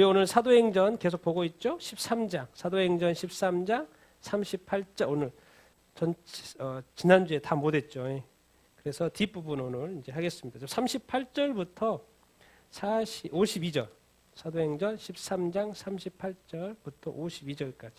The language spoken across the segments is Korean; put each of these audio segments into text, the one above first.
우리 오늘 사도행전 계속 보고 있죠? 13장, 사도행전 13장 38절 오늘 지난주에 다 못했죠. 그래서 뒷부분 오늘 이제 하겠습니다. 38절부터 52절, 사도행전 13장 38절부터 52절까지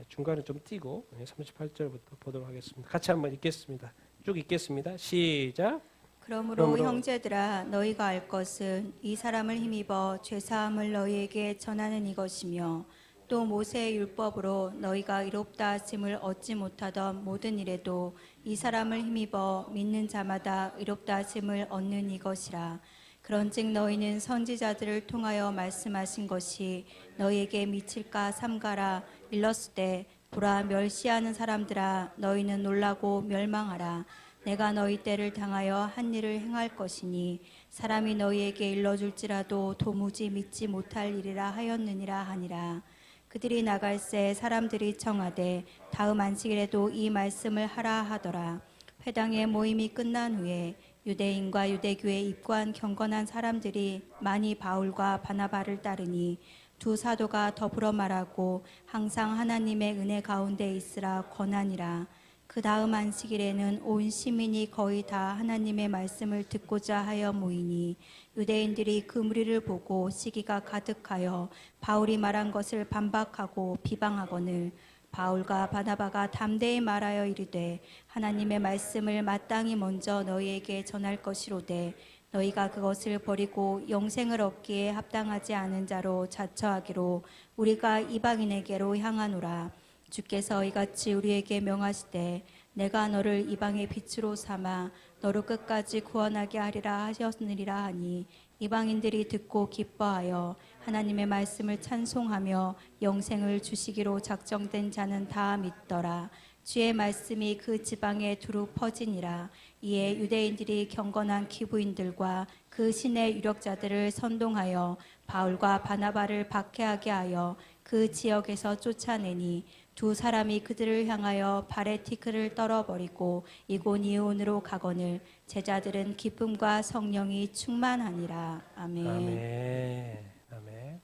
중간에 좀 띄고 38절부터 보도록 하겠습니다. 같이 한번 읽겠습니다. 쭉 읽겠습니다. 시작. 그러므로 형제들아 너희가 알 것은 이 사람을 힘입어 죄사함을 너희에게 전하는 이것이며 또 모세의 율법으로 너희가 이롭다 하심을 얻지 못하던 모든 일에도 이 사람을 힘입어 믿는 자마다 이롭다 하심을 얻는 이것이라. 그런즉 너희는 선지자들을 통하여 말씀하신 것이 너희에게 미칠까 삼가라 일렀을 때 보라 멸시하는 사람들아 너희는 놀라고 멸망하라. 내가 너희 때를 당하여 한 일을 행할 것이니 사람이 너희에게 일러줄지라도 도무지 믿지 못할 일이라 하였느니라 하니라. 그들이 나갈새 사람들이 청하되 다음 안식일에도 이 말씀을 하라 하더라. 회당의 모임이 끝난 후에 유대인과 유대교에 입고한 경건한 사람들이 많이 바울과 바나바를 따르니 두 사도가 더불어 말하고 항상 하나님의 은혜 가운데 있으라 권하니라. 그 다음 안식일에는 온 시민이 거의 다 하나님의 말씀을 듣고자 하여 모이니 유대인들이 그 무리를 보고 시기가 가득하여 바울이 말한 것을 반박하고 비방하거늘 바울과 바나바가 담대히 말하여 이르되 하나님의 말씀을 마땅히 먼저 너희에게 전할 것이로되 너희가 그것을 버리고 영생을 얻기에 합당하지 않은 자로 자처하기로 우리가 이방인에게로 향하노라. 주께서 이같이 우리에게 명하시되 내가 너를 이방의 빛으로 삼아 너를 끝까지 구원하게 하리라 하셨느니라 하니 이방인들이 듣고 기뻐하여 하나님의 말씀을 찬송하며 영생을 주시기로 작정된 자는 다 믿더라. 주의 말씀이 그 지방에 두루 퍼지니라. 이에 유대인들이 경건한 기부인들과 그 신의 유력자들을 선동하여 바울과 바나바를 박해하게 하여 그 지역에서 쫓아내니 두 사람이 그들을 향하여 발에 티끌을 떨어버리고 이고니온으로 가거늘 제자들은 기쁨과 성령이 충만하니라. 아멘. 아멘. 아멘.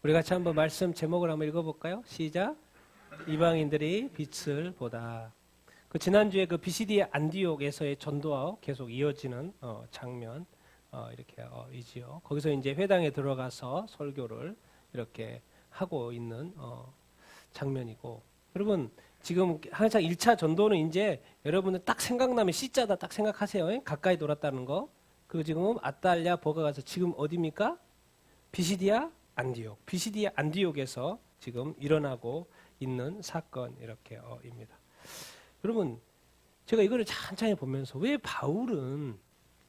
우리 같이 한번 말씀 제목을 한번 읽어볼까요? 시작. 이방인들이 빛을 보다. 그 지난주에 그 비시디아 안디옥에서의 전도와 계속 이어지는 장면 이렇게 이지요. 거기서 이제 회당에 들어가서 설교를 이렇게 하고 있는 장면이고, 여러분 지금 항상 1차 전도는 이제 여러분들 딱 생각나면 C자다 딱 생각하세요. 가까이 돌았다는 거. 그리고 지금 아탈랴 버가 가서 지금 어디입니까? 비시디아 안디옥. 비시디아 안디옥에서 지금 일어나고 있는 사건 이렇게 입니다. 여러분 제가 이거를 천천히 보면서 왜 바울은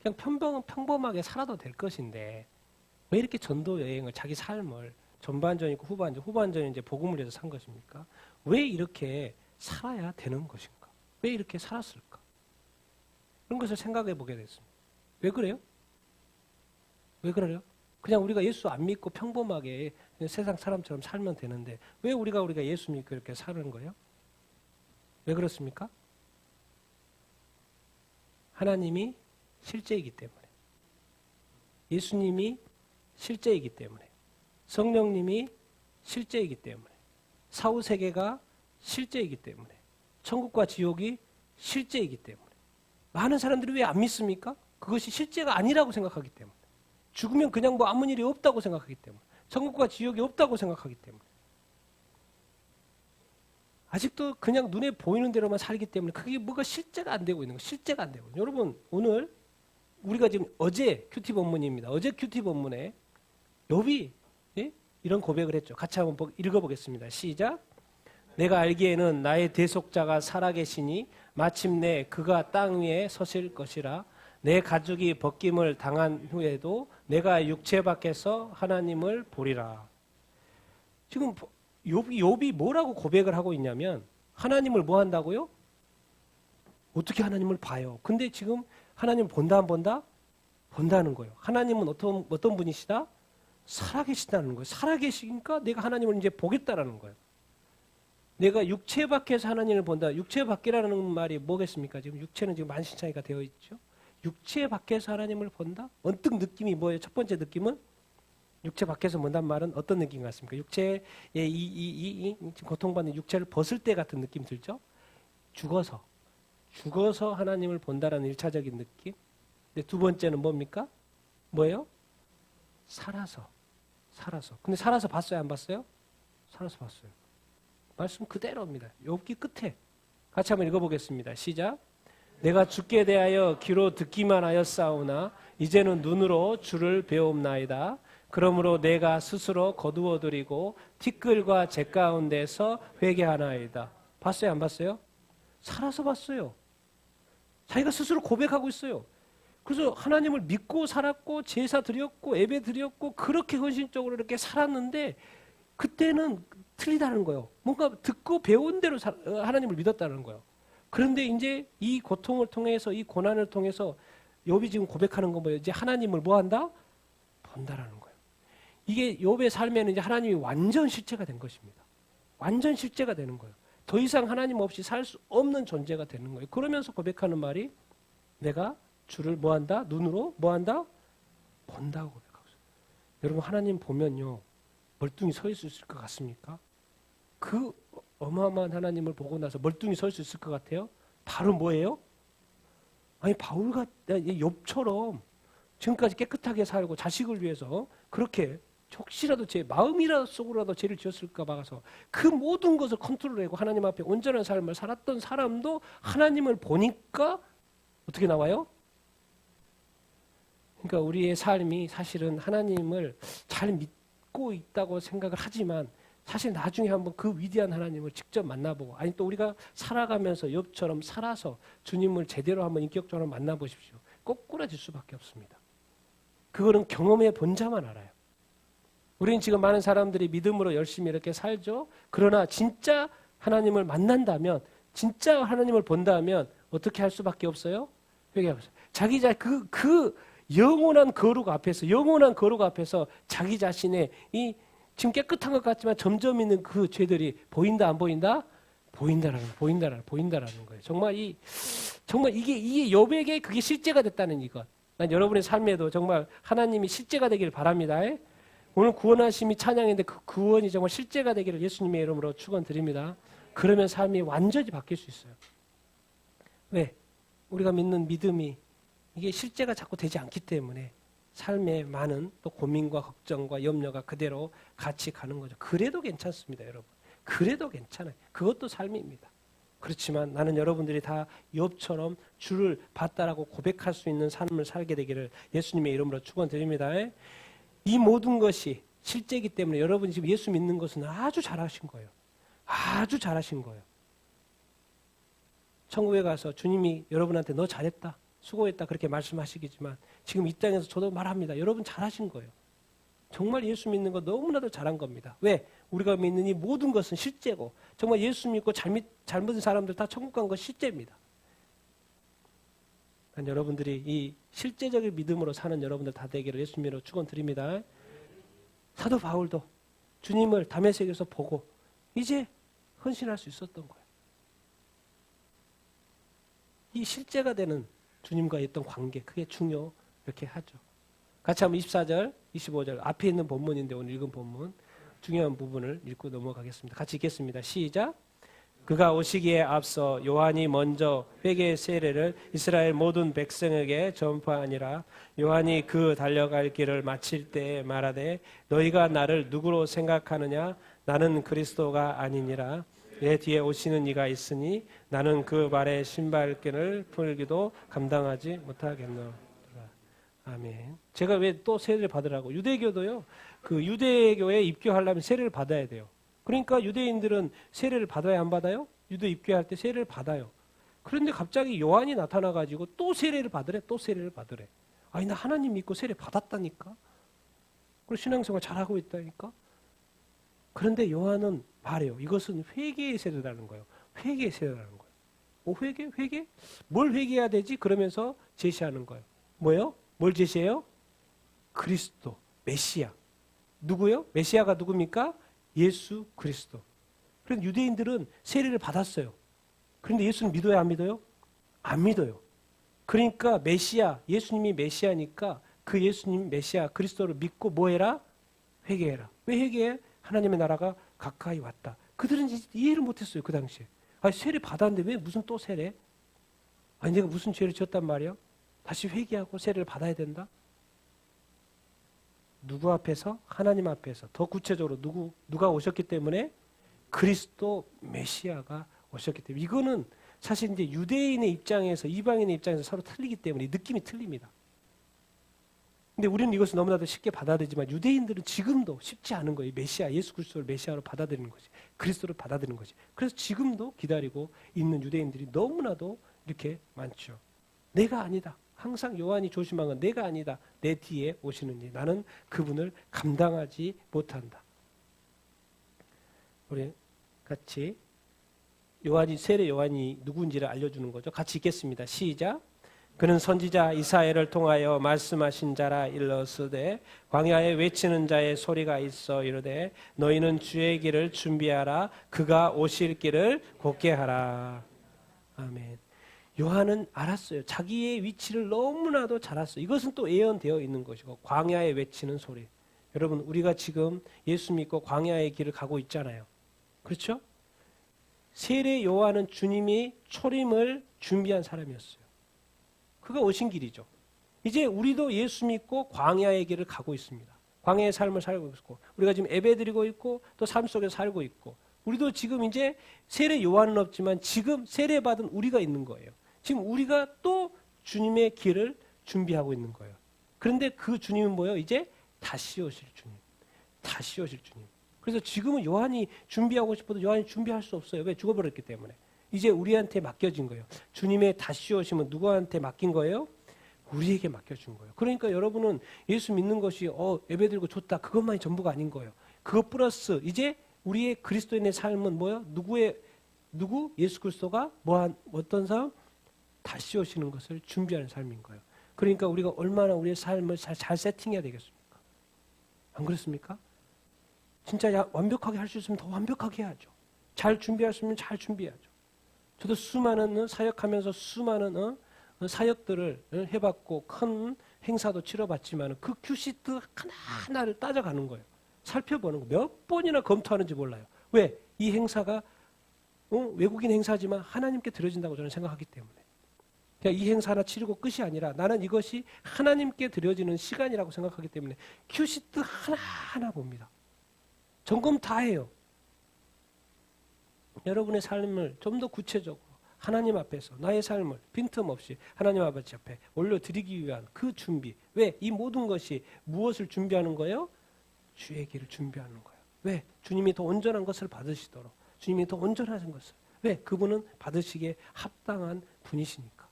그냥 평범하게 살아도 될 것인데 왜 이렇게 전도 여행을 자기 삶을 전반전 있고 후반전 이제 복음을 위해서 산 것입니까? 왜 이렇게 살아야 되는 것인가? 왜 이렇게 살았을까? 그런 것을 생각해 보게 됐습니다. 왜 그래요? 왜 그래요? 그냥 우리가 예수 안 믿고 평범하게 세상 사람처럼 살면 되는데 왜 우리가 예수 믿고 이렇게 사는 거예요? 왜 그렇습니까? 하나님이 실제이기 때문에, 예수님이 실제이기 때문에, 성령님이 실제이기 때문에, 사후세계가 실제이기 때문에, 천국과 지옥이 실제이기 때문에. 많은 사람들이 왜 안 믿습니까? 그것이 실제가 아니라고 생각하기 때문에. 죽으면 그냥 뭐 아무 일이 없다고 생각하기 때문에. 천국과 지옥이 없다고 생각하기 때문에. 아직도 그냥 눈에 보이는 대로만 살기 때문에 그게 뭐가 실제가 안 되고 있는 거예요. 실제가 안 되고. 여러분 오늘 우리가 지금 어제 큐티 본문입니다. 어제 큐티 본문에 욥이 이런 고백을 했죠. 같이 한번 읽어보겠습니다. 시작. 내가 알기에는 나의 대속자가 살아계시니 마침내 그가 땅 위에 서실 것이라. 내 가죽이 벗김을 당한 후에도 내가 육체 밖에서 하나님을 보리라. 지금 욥이 뭐라고 고백을 하고 있냐면 하나님을 뭐 한다고요? 어떻게 하나님을 봐요? 근데 지금 하나님을 본다 안 본다? 본다는 거예요. 하나님은 어떤 분이시다? 살아계시다는 거예요. 살아계시니까 내가 하나님을 이제 보겠다라는 거예요. 내가 육체 밖에서 하나님을 본다. 육체 밖이라는 말이 뭐겠습니까? 지금 육체는 지금 만신창이가 되어 있죠. 육체 밖에서 하나님을 본다? 언뜻 느낌이 뭐예요? 첫 번째 느낌은 육체 밖에서 본단 말은 어떤 느낌 같습니까? 육체의 이 고통받는 육체를 벗을 때 같은 느낌 들죠? 죽어서 하나님을 본다라는 일차적인 느낌. 근데 두 번째는 뭡니까? 뭐예요? 살아서. 근데 살아서 봤어요, 안 봤어요? 살아서 봤어요. 말씀 그대로입니다. 욥기 끝에 같이 한번 읽어보겠습니다. 시작. 내가 주께 대하여 귀로 듣기만 하였사오나 이제는 눈으로 주를 배움나이다. 그러므로 내가 스스로 거두어들이고 티끌과 재 가운데서 회개하나이다. 봤어요, 안 봤어요? 살아서 봤어요. 자기가 스스로 고백하고 있어요. 그래서 하나님을 믿고 살았고 제사 드렸고 예배 드렸고 그렇게 헌신적으로 이렇게 살았는데 그때는 틀리다는 거예요. 뭔가 듣고 배운 대로 하나님을 믿었다는 거예요. 그런데 이제 이 고통을 통해서 이 고난을 통해서 욥이 지금 고백하는 건 뭐예요? 이제 하나님을 뭐 한다? 본다라는 거예요. 이게 욥의 삶에는 이제 하나님이 완전 실제가 된 것입니다. 완전 실제가 되는 거예요. 더 이상 하나님 없이 살 수 없는 존재가 되는 거예요. 그러면서 고백하는 말이 내가 주를 뭐 한다? 눈으로 뭐 한다? 본다고 고백하고 있어요. 여러분 하나님 보면요. 멀뚱히 서 있을 것 같습니까? 그 어마어마한 하나님을 보고 나서 멀뚱히 설 수 있을 것 같아요? 바로 뭐예요? 아니 바울과 욥처럼 지금까지 깨끗하게 살고 자식을 위해서 그렇게 혹시라도 제 마음이라도 속으로라도 죄를 지었을까 봐서 그 모든 것을 컨트롤하고 하나님 앞에 온전한 삶을 살았던 사람도 하나님을 보니까 어떻게 나와요? 그러니까 우리의 삶이 사실은 하나님을 잘 믿고 있다고 생각을 하지만 사실 나중에 한번 그 위대한 하나님을 직접 만나보고 아니 또 우리가 살아가면서 욥처럼 살아서 주님을 제대로 한번 인격적으로 만나보십시오. 꼬꾸라질 수밖에 없습니다. 그거는 경험해 본 자만 알아요. 우리는 지금 많은 사람들이 믿음으로 열심히 이렇게 살죠. 그러나 진짜 하나님을 만난다면 진짜 하나님을 본다면 어떻게 할 수밖에 없어요? 회개하고 있어요. 자기 그 영원한 거룩 앞에서 자기 자신의 이 지금 깨끗한 것 같지만 점점 있는 그 죄들이 보인다 안 보인다? 보인다라는 거예요. 정말 이게 욥에게 그게 실제가 됐다는 이것. 난 여러분의 삶에도 정말 하나님이 실제가 되기를 바랍니다. 오늘 구원하심이 찬양인데 그 구원이 정말 실제가 되기를 예수님의 이름으로 축원드립니다. 그러면 삶이 완전히 바뀔 수 있어요. 왜? 우리가 믿는 믿음이 이게 실제가 자꾸 되지 않기 때문에 삶에 많은 또 고민과 걱정과 염려가 그대로 같이 가는 거죠. 그래도 괜찮습니다, 여러분. 그래도 괜찮아요. 그것도 삶입니다. 그렇지만 나는 여러분들이 다 욥처럼 주를 봤다라고 고백할 수 있는 삶을 살게 되기를 예수님의 이름으로 축원드립니다. 이 모든 것이 실제이기 때문에 여러분이 지금 예수 믿는 것은 아주 잘하신 거예요. 아주 잘하신 거예요. 천국에 가서 주님이 여러분한테 너 잘했다, 수고했다 그렇게 말씀하시겠지만 지금 이 땅에서 저도 말합니다. 여러분 잘하신 거예요. 정말 예수 믿는 거 너무나도 잘한 겁니다. 왜? 우리가 믿는 이 모든 것은 실제고 정말 예수 믿고 잘못된 사람들 다 천국 간 거 실제입니다. 여러분들이 이 실제적인 믿음으로 사는 여러분들 다 되기를 예수님으로 축원드립니다. 사도 바울도 주님을 다메섹에서 보고 이제 헌신할 수 있었던 거예요. 이 실제가 되는 주님과의 어떤 관계 그게 중요 이렇게 하죠. 같이 한번 24절, 25절 앞에 있는 본문인데 오늘 읽은 본문 중요한 부분을 읽고 넘어가겠습니다. 같이 읽겠습니다. 시작. 그가 오시기에 앞서 요한이 먼저 회개의 세례를 이스라엘 모든 백성에게 전파하니라. 요한이 그 달려갈 길을 마칠 때에 말하되 너희가 나를 누구로 생각하느냐? 나는 그리스도가 아니니라. 내 뒤에 오시는 이가 있으니 나는 그 발에 신발끈을 풀기도 감당하지 못하겠노라. 아멘. 제가 왜 또 세례를 받으라고? 유대교도요. 그 유대교에 입교하려면 세례를 받아야 돼요. 그러니까 유대인들은 세례를 받아야 안 받아요? 유대 입교할 때 세례를 받아요. 그런데 갑자기 요한이 나타나가지고 또 세례를 받으래. 아니 나 하나님 믿고 세례 받았다니까. 그리고 신앙생활 잘하고 있다니까. 그런데 요한은 말해요. 이것은 회개의 세례라는 거예요. 회개의 세례라는 거예요. 회개? 뭘 회개해야 되지? 그러면서 제시하는 거예요. 뭐예요? 뭘 제시해요? 그리스도, 메시아. 누구요? 메시아가 누굽니까? 예수 그리스도. 그런데 유대인들은 세례를 받았어요. 그런데 예수는 믿어요, 안 믿어요? 안 믿어요. 그러니까 메시아, 예수님이 메시아니까 그 예수님 메시아 그리스도를 믿고 뭐 해라? 회개해라. 왜 회개해? 하나님의 나라가 가까이 왔다. 그들은 이해를 못했어요. 그 당시에. 아니, 세례 받았는데 왜 무슨 또 세례? 아니, 내가 무슨 죄를 지었단 말이야? 다시 회개하고 세례를 받아야 된다? 누구 앞에서? 하나님 앞에서. 더 구체적으로 누가 오셨기 때문에? 그리스도 메시아가 오셨기 때문에. 이거는 사실 이제 유대인의 입장에서, 이방인의 입장에서 서로 틀리기 때문에 느낌이 틀립니다. 근데 우리는 이것을 너무나도 쉽게 받아들이지만 유대인들은 지금도 쉽지 않은 거예요. 메시아, 예수 그리스도를 메시아로 받아들이는 것이. 그리스도를 받아들이는 것이. 그래서 지금도 기다리고 있는 유대인들이 너무나도 이렇게 많죠. 내가 아니다. 항상 요한이 조심한 건 내가 아니다. 내 뒤에 오시느니 나는 그분을 감당하지 못한다. 우리 같이 세례 요한이 누구인지를 알려주는 거죠. 같이 읽겠습니다. 시작. 그는 선지자 이사야를 통하여 말씀하신 자라 일러스되 광야에 외치는 자의 소리가 있어 이르되 너희는 주의 길을 준비하라. 그가 오실 길을 곧게 하라. 아멘. 요한은 알았어요. 자기의 위치를 너무나도 잘 알았어요. 이것은 또 예언되어 있는 것이고 광야에 외치는 소리. 여러분 우리가 지금 예수 믿고 광야의 길을 가고 있잖아요. 그렇죠? 세례 요한은 주님이 초림을 준비한 사람이었어요. 그가 오신 길이죠. 이제 우리도 예수 믿고 광야의 길을 가고 있습니다. 광야의 삶을 살고 있고 우리가 지금 예배드리고 있고 또 삶 속에서 살고 있고 우리도 지금 이제 세례 요한은 없지만 지금 세례 받은 우리가 있는 거예요. 지금 우리가 또 주님의 길을 준비하고 있는 거예요. 그런데 그 주님은 뭐예요? 이제 다시 오실 주님. 다시 오실 주님. 그래서 지금은 요한이 준비하고 싶어도 요한이 준비할 수 없어요. 왜? 죽어버렸기 때문에. 이제 우리한테 맡겨진 거예요. 주님의 다시 오심은 누구한테 맡긴 거예요? 우리에게 맡겨준 거예요. 그러니까 여러분은 예수 믿는 것이 예배드리고 좋다. 그것만이 전부가 아닌 거예요. 그것 플러스 이제 우리의 그리스도인의 삶은 뭐예요? 누구? 예수 그리스도가 어떤 삶? 다시 오시는 것을 준비하는 삶인 거예요. 그러니까 우리가 얼마나 우리의 삶을 잘 세팅해야 되겠습니까? 안 그렇습니까? 진짜 완벽하게 할 수 있으면 더 완벽하게 해야죠. 잘 준비할 수 있으면 잘 준비해야죠. 저도 수많은 사역하면서 수많은 사역들을 해봤고 큰 행사도 치러봤지만 그 큐시트 하나하나를 따져가는 거예요. 살펴보는 거. 몇 번이나 검토하는지 몰라요. 왜? 이 행사가 외국인 행사지만 하나님께 드려진다고 저는 생각하기 때문에. 그냥 이 행사 하나 치르고 끝이 아니라 나는 이것이 하나님께 드려지는 시간이라고 생각하기 때문에 큐시트 하나하나 봅니다. 점검 다 해요. 여러분의 삶을 좀 더 구체적으로 하나님 앞에서 나의 삶을 빈틈없이 하나님 아버지 앞에 올려드리기 위한 그 준비. 왜? 이 모든 것이 무엇을 준비하는 거예요? 주의 길을 준비하는 거예요. 왜? 주님이 더 온전한 것을 받으시도록. 주님이 더 온전하신 것을. 왜? 그분은 받으시기에 합당한 분이시니까.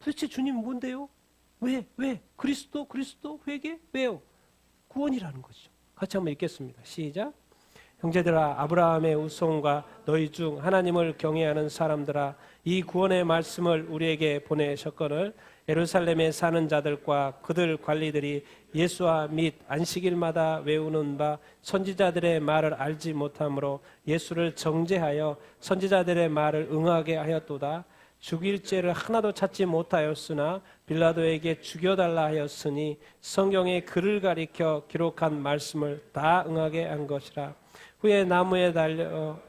도대체 주님은 뭔데요? 왜? 그리스도 회개? 왜요? 구원이라는 것이죠. 같이 한번 읽겠습니다. 시작. 형제들아 아브라함의 후손과 너희 중 하나님을 경외하는 사람들아 이 구원의 말씀을 우리에게 보내셨거늘 예루살렘에 사는 자들과 그들 관리들이 예수와 및 안식일마다 외우는 바 선지자들의 말을 알지 못하므로 예수를 정죄하여 선지자들의 말을 응하게 하였도다. 죽일 죄를 하나도 찾지 못하였으나 빌라도에게 죽여달라 하였으니 성경에 그를 가리켜 기록한 말씀을 다 응하게 한 것이라. 후에 나무에 달려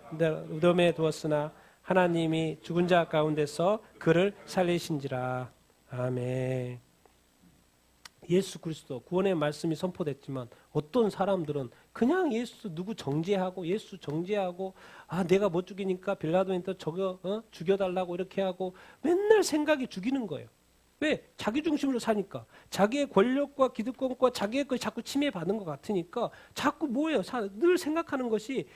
무덤에 두었으나 하나님이 죽은 자 가운데서 그를 살리신지라. 아멘. 예수 그리스도 구원의 말씀이 선포됐지만 어떤 사람들은 그냥 예수 누구 정죄하고 예수 정죄하고 내가 못 죽이니까 빌라도한테 죽여달라고 이렇게 하고 맨날 생각이 죽이는 거예요. 왜? 자기 중심으로 사니까. 자기의 권력과 기득권과 자기의 걸 자꾸 침해받는 것 같으니까 자꾸 뭐예요? 늘 생각하는 것이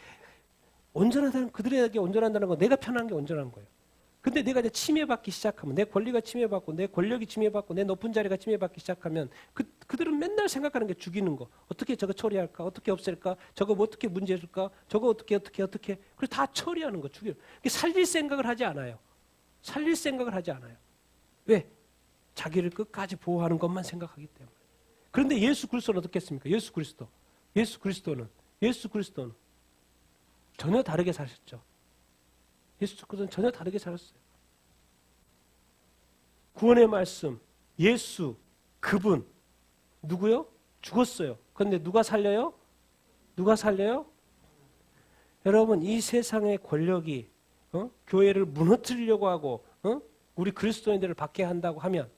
온전하다는 그들에게 온전한다는 건 내가 편한 게 온전한 거예요. 근데 내가 이제 침해받기 시작하면 내 권리가 침해받고 내 권력이 침해받고 내 높은 자리가 침해받기 시작하면 그들은 맨날 생각하는 게 죽이는 거. 어떻게 저거 처리할까? 어떻게 없앨까? 저거 뭐 어떻게 문제줄까? 저거 어떻게. 그래서 다 처리하는 거 죽이는. 살릴 생각을 하지 않아요. 살릴 생각을 하지 않아요. 왜? 자기를 끝까지 보호하는 것만 생각하기 때문에. 그런데 예수 그리스도는 어떻겠습니까? 예수 그리스도는 전혀 다르게 사셨죠. 예수 그리스도는 전혀 다르게 살았어요. 구원의 말씀, 예수, 그분 누구요? 죽었어요. 그런데 누가 살려요? 누가 살려요? 여러분, 이 세상의 권력이 교회를 무너뜨리려고 하고 우리 그리스도인들을 받게 한다고 하면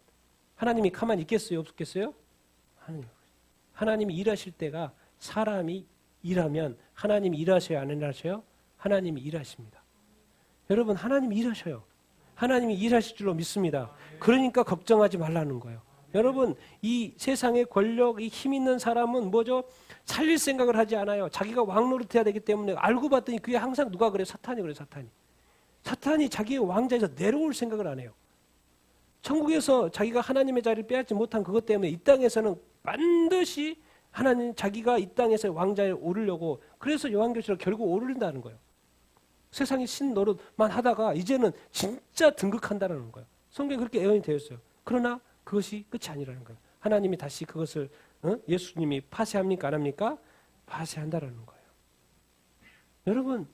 하나님이 가만히 있겠어요? 없겠어요? 하나님이 일하실 때가 사람이 일하면 하나님이 일하셔요? 안 일하셔요? 하나님이 일하십니다. 여러분, 하나님이 일하셔요. 하나님이 일하실 줄로 믿습니다. 그러니까 걱정하지 말라는 거예요. 여러분, 이 세상의 권력, 이 힘 있는 사람은 뭐죠? 살릴 생각을 하지 않아요. 자기가 왕 노릇해야 되기 때문에 알고 봤더니 그게 항상 누가 그래요? 사탄이 그래요, 사탄이. 사탄이 자기의 왕자에서 내려올 생각을 안 해요. 천국에서 자기가 하나님의 자리를 빼앗지 못한 그것 때문에 이 땅에서는 반드시 하나님, 자기가 이 땅에서 왕자에 오르려고, 그래서 요한계시록 결국 오른다는 거예요. 세상의 신 노릇만 하다가 이제는 진짜 등극한다는 거예요. 성경에 그렇게 예언이 되어 있어요. 그러나 그것이 끝이 아니라는 거예요. 하나님이 다시 그것을 예수님이 파쇄합니까? 안 합니까? 파쇄한다라는 거예요. 여러분,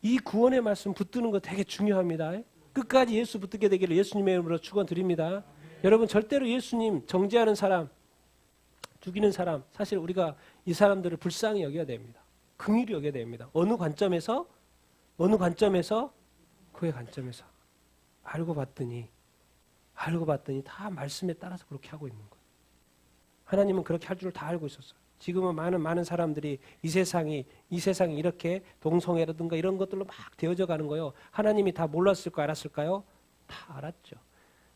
이 구원의 말씀 붙드는 거 되게 중요합니다. 끝까지 예수 붙들게 되기를 예수님의 이름으로 축원드립니다. 여러분, 절대로 예수님 정죄하는 사람, 죽이는 사람, 사실 우리가 이 사람들을 불쌍히 여겨야 됩니다. 긍휼히 여겨야 됩니다. 어느 관점에서? 그의 관점에서. 알고 봤더니 다 말씀에 따라서 그렇게 하고 있는 거예요. 하나님은 그렇게 할 줄 다 알고 있었어요. 지금은 많은 사람들이 이 세상이 이렇게 동성애라든가 이런 것들로 막 되어져 가는 거예요. 하나님이 다 몰랐을까요? 알았을까요? 다 알았죠.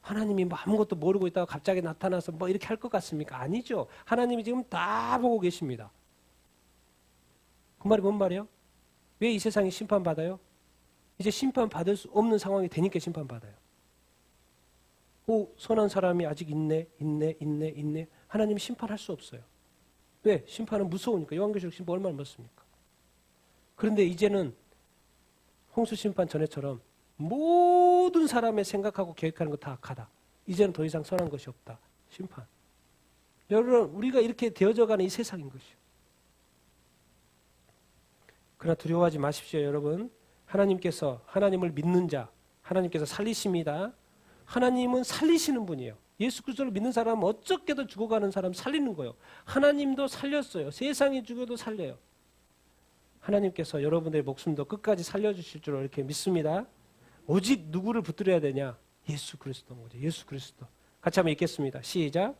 하나님이 뭐 아무것도 모르고 있다가 갑자기 나타나서 뭐 이렇게 할 것 같습니까? 아니죠. 하나님이 지금 다 보고 계십니다. 그 말이 뭔 말이에요? 왜 이 세상이 심판받아요? 이제 심판받을 수 없는 상황이 되니까 심판받아요. 선한 사람이 아직 있네. 하나님이 심판할 수 없어요. 왜? 심판은 무서우니까. 요한계시록 심판 얼마나 무섭습니까? 그런데 이제는 홍수 심판 전에처럼 모든 사람의 생각하고 계획하는 거 다 악하다. 이제는 더 이상 선한 것이 없다. 심판. 여러분, 우리가 이렇게 되어져가는 이 세상인 것이요. 그러나 두려워하지 마십시오, 여러분. 하나님을 믿는 자, 하나님께서 살리십니다. 하나님은 살리시는 분이에요. 예수 그리스도를 믿는 사람은 어떻게든 죽어가는 사람 살리는 거예요. 하나님도 살렸어요. 세상이 죽어도 살려요. 하나님께서 여러분들의 목숨도 끝까지 살려주실 줄 이렇게 믿습니다. 오직 누구를 붙들어야 되냐? 예수 그리스도인 거죠. 예수 그리스도. 같이 한번 읽겠습니다. 시작.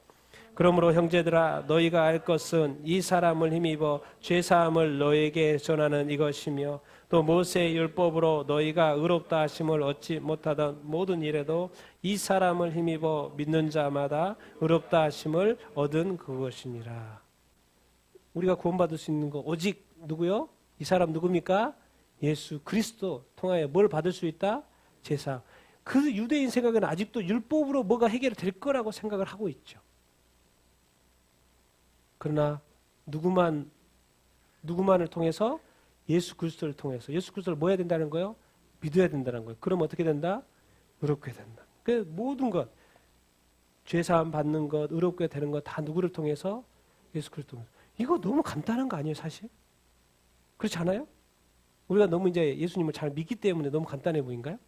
그러므로 형제들아, 너희가 알 것은 이 사람을 힘입어 죄사함을 너희에게 전하는 이것이며, 또 모세의 율법으로 너희가 의롭다 하심을 얻지 못하던 모든 일에도 이 사람을 힘입어 믿는 자마다 의롭다 하심을 얻은 그것이니라. 우리가 구원받을 수 있는 거 오직 누구요? 이 사람 누굽니까? 예수 그리스도 통하여 뭘 받을 수 있다? 제사. 그 유대인 생각은 아직도 율법으로 뭐가 해결될 거라고 생각을 하고 있죠. 그러나 누구만을 통해서? 예수 그리스도를 통해서. 예수 그리스도를 뭐 해야 된다는 거예요? 믿어야 된다는 거예요. 그럼 어떻게 된다? 의롭게 된다. 그 모든 것, 죄사함 받는 것, 의롭게 되는 것 다 누구를 통해서? 예수 그리스도 통해서. 이거 너무 간단한 거 아니에요, 사실? 그렇지 않아요? 우리가 너무 이제 예수님을 잘 믿기 때문에 너무 간단해 보인가요?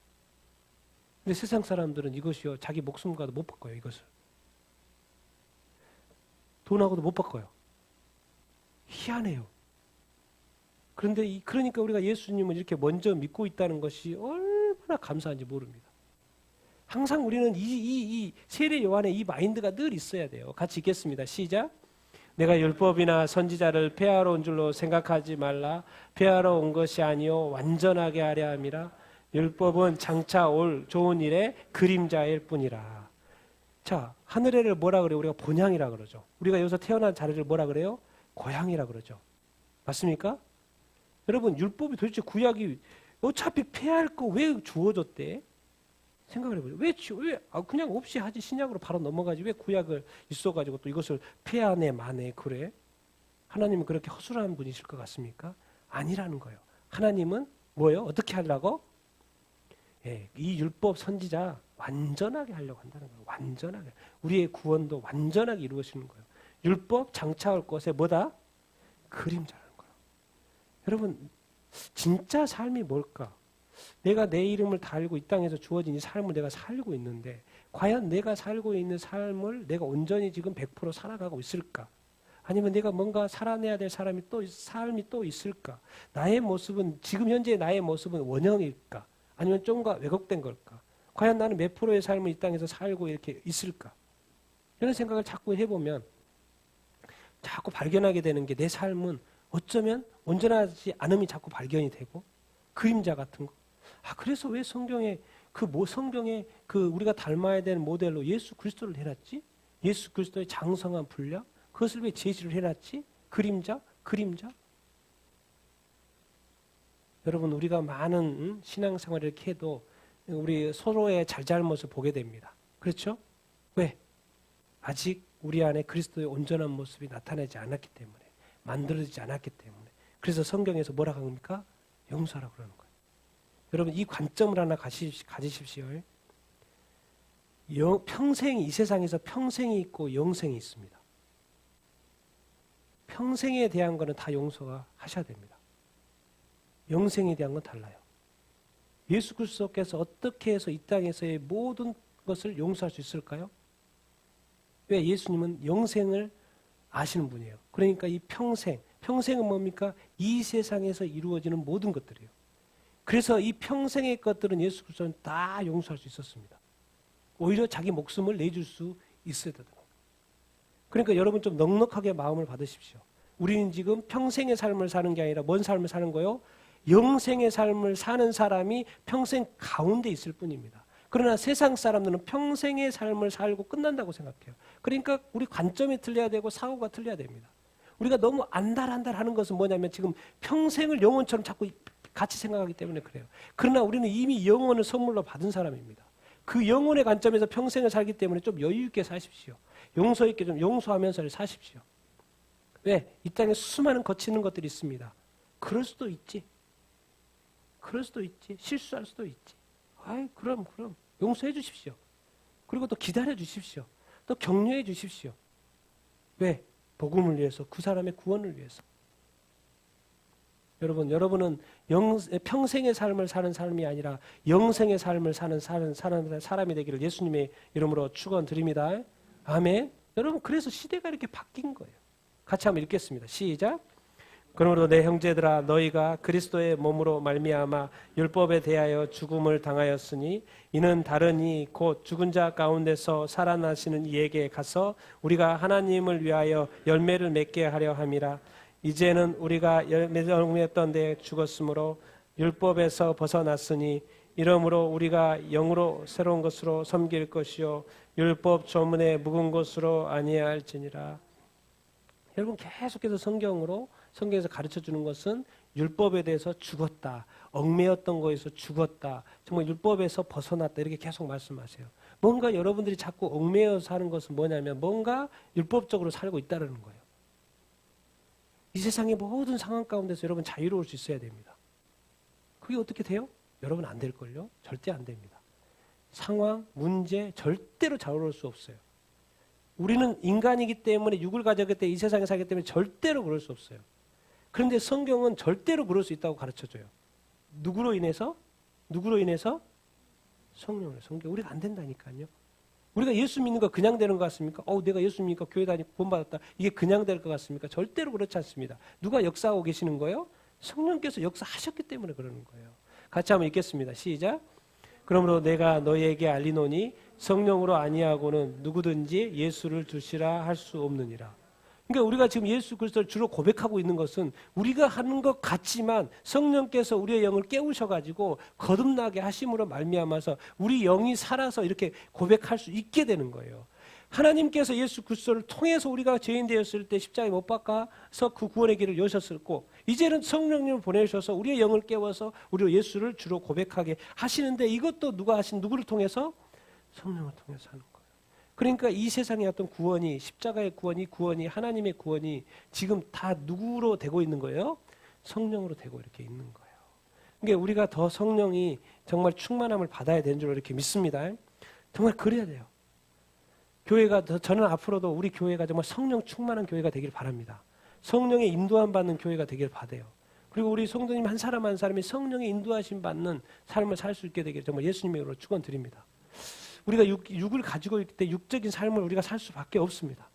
근데 세상 사람들은 이것이요, 자기 목숨과도 못 바꿔요, 이것을. 돈하고도 못 바꿔요. 희한해요. 그러니까 우리가 예수님을 이렇게 먼저 믿고 있다는 것이 얼마나 감사한지 모릅니다. 항상 우리는 이 세례 요한의 이 마인드가 늘 있어야 돼요. 같이 읽겠습니다. 시작. 내가 율법이나 선지자를 폐하러 온 줄로 생각하지 말라. 폐하러 온 것이 아니요 완전하게 하려 함이라. 율법은 장차 올 좋은 일의 그림자일 뿐이라. 자, 하늘에를 뭐라 그래요? 우리가 본향이라 그러죠. 우리가 여기서 태어난 자리를 뭐라 그래요? 고향이라 그러죠. 맞습니까? 여러분, 율법이 도대체 구약이 어차피 폐할 거 왜 주어졌대? 생각을 해보죠. 왜 그냥 없이 하지, 신약으로 바로 넘어가지, 왜 구약을 있어가지고 또 이것을 폐하네 마네 그래? 하나님은 그렇게 허술한 분이실 것 같습니까? 아니라는 거예요. 하나님은 뭐예요? 어떻게 하려고? 예, 이 율법 선지자 완전하게 하려고 한다는 거예요. 완전하게. 우리의 구원도 완전하게 이루어지는 거예요. 율법 장차올 것에 뭐다? 그림자라는 거예요. 여러분, 진짜 삶이 뭘까? 내가 내 이름을 달고 이 땅에서 주어진 이 삶을 내가 살고 있는데 과연 내가 살고 있는 삶을 내가 온전히 지금 100% 살아가고 있을까? 아니면 내가 뭔가 살아내야 될 삶이 또 있을까? 나의 모습은, 지금 현재 나의 모습은 원형일까? 아니면 좀가 왜곡된 걸까? 과연 나는 몇 프로의 삶을 이 땅에서 살고 이렇게 있을까? 이런 생각을 자꾸 해보면 자꾸 발견하게 되는 게 내 삶은 어쩌면 온전하지 않음이 자꾸 발견이 되고 그림자 같은 거. 그래서 왜 성경에 성경에 우리가 닮아야 되는 모델로 예수 그리스도를 해놨지? 예수 그리스도의 장성한 분량? 그것을 왜 제시를 해놨지? 그림자? 여러분, 우리가 많은 신앙생활을 이렇게 해도 우리 서로의 잘잘못을 보게 됩니다. 그렇죠? 왜? 아직 우리 안에 그리스도의 온전한 모습이 나타나지 않았기 때문에, 만들어지지 않았기 때문에. 그래서 성경에서 뭐라고 합니까? 용서하라고 그러는 거예요. 여러분, 이 관점을 하나 가지십시오. 이 세상에서 평생이 있고 영생이 있습니다. 평생에 대한 거는 다 용서가 하셔야 됩니다. 영생에 대한 건 달라요. 예수 그리스도께서 어떻게 해서 이 땅에서의 모든 것을 용서할 수 있을까요? 왜? 예수님은 영생을 아시는 분이에요. 그러니까 이 평생은 뭡니까? 이 세상에서 이루어지는 모든 것들이에요. 그래서 이 평생의 것들은 예수 그리스도는 다 용서할 수 있었습니다. 오히려 자기 목숨을 내줄 수 있어야 되는 거예요. 그러니까 여러분 좀 넉넉하게 마음을 받으십시오. 우리는 지금 평생의 삶을 사는 게 아니라 뭔 삶을 사는 거예요? 영생의 삶을 사는 사람이 평생 가운데 있을 뿐입니다. 그러나 세상 사람들은 평생의 삶을 살고 끝난다고 생각해요. 그러니까 우리 관점이 틀려야 되고 사고가 틀려야 됩니다. 우리가 너무 안달하는 것은 뭐냐면 지금 평생을 영혼처럼 자꾸 같이 생각하기 때문에 그래요. 그러나 우리는 이미 영혼을 선물로 받은 사람입니다. 그 영혼의 관점에서 평생을 살기 때문에 좀 여유 있게 사십시오. 용서 있게 좀 용서하면서 사십시오. 왜? 이 땅에 수많은 거치는 것들이 있습니다. 그럴 수도 있지. 실수할 수도 있지. 그럼 용서해 주십시오. 그리고 또 기다려 주십시오. 또 격려해 주십시오. 왜? 복음을 위해서, 그 사람의 구원을 위해서. 여러분은 평생의 삶을 사는 사람이 아니라 영생의 삶을 사는 사람이 되기를 예수님의 이름으로 축원드립니다. 아멘. 여러분, 그래서 시대가 이렇게 바뀐 거예요. 같이 한번 읽겠습니다. 시작. 그러므로 내 형제들아, 너희가 그리스도의 몸으로 말미암아 율법에 대하여 죽음을 당하였으니 이는 다른 곧 죽은 자 가운데서 살아나시는 이에게 가서 우리가 하나님을 위하여 열매를 맺게 하려 함이라. 이제는 우리가 열매였던 데 죽었으므로 율법에서 벗어났으니 이러므로 우리가 영으로 새로운 것으로 섬길 것이요 율법 조문에 묵은 것으로 아니할지니라. 여러분, 계속해서 성경에서 가르쳐주는 것은 율법에 대해서 죽었다, 얽매였던 거에서 죽었다, 정말 율법에서 벗어났다, 이렇게 계속 말씀하세요. 뭔가 여러분들이 자꾸 얽매여서 사는 것은 뭐냐면 뭔가 율법적으로 살고 있다는 거예요. 이 세상의 모든 상황 가운데서 여러분 자유로울 수 있어야 됩니다. 그게 어떻게 돼요? 여러분 안 될걸요? 절대 안 됩니다. 상황, 문제 절대로 자유로울 수 없어요. 우리는 인간이기 때문에 육을 가졌기 때문에 이 세상에 살기 때문에 절대로 그럴 수 없어요. 그런데 성경은 절대로 그럴 수 있다고 가르쳐줘요. 누구로 인해서? 성령으로. 우리가 안 된다니까요. 우리가 예수 믿는 거 그냥 되는 것 같습니까? 내가 예수 믿으니까 교회 다니고 구원받았다. 이게 그냥 될 것 같습니까? 절대로 그렇지 않습니다. 누가 역사하고 계시는 거예요? 성령께서 역사하셨기 때문에 그러는 거예요. 같이 한번 읽겠습니다. 시작. 그러므로 내가 너희에게 알리노니 성령으로 아니하고는 누구든지 예수를 두시라 할 수 없느니라. 그러니까 우리가 지금 예수 그리스도를 주로 고백하고 있는 것은 우리가 하는 것 같지만 성령께서 우리의 영을 깨우셔가지고 거듭나게 하심으로 말미암아서 우리 영이 살아서 이렇게 고백할 수 있게 되는 거예요. 하나님께서 예수 그리스도를 통해서 우리가 죄인 되었을 때 십자가에 못 박아서 그 구원의 길을 여셨었고 이제는 성령님을 보내셔서 우리의 영을 깨워서 우리로 예수를 주로 고백하게 하시는데 이것도 누구를 통해서? 성령을 통해서 하는 거예요. 그러니까 이 세상의 어떤 구원이, 십자가의 구원이 하나님의 구원이 지금 다 누구로 되고 있는 거예요? 성령으로 되고 이렇게 있는 거예요. 그러니까 우리가 더 성령이 정말 충만함을 받아야 되는 줄 이렇게 믿습니다. 정말 그래야 돼요. 저는 앞으로도 우리 교회가 정말 성령 충만한 교회가 되길 바랍니다. 성령의 인도함 받는 교회가 되길 바라요. 그리고 우리 성도님 한 사람 한 사람이 성령의 인도하심 받는 삶을 살 수 있게 되길 정말 예수님의 이름으로 축원드립니다. 우리가 육을 가지고 있기 때문에 육적인 삶을 우리가 살 수밖에 없습니다.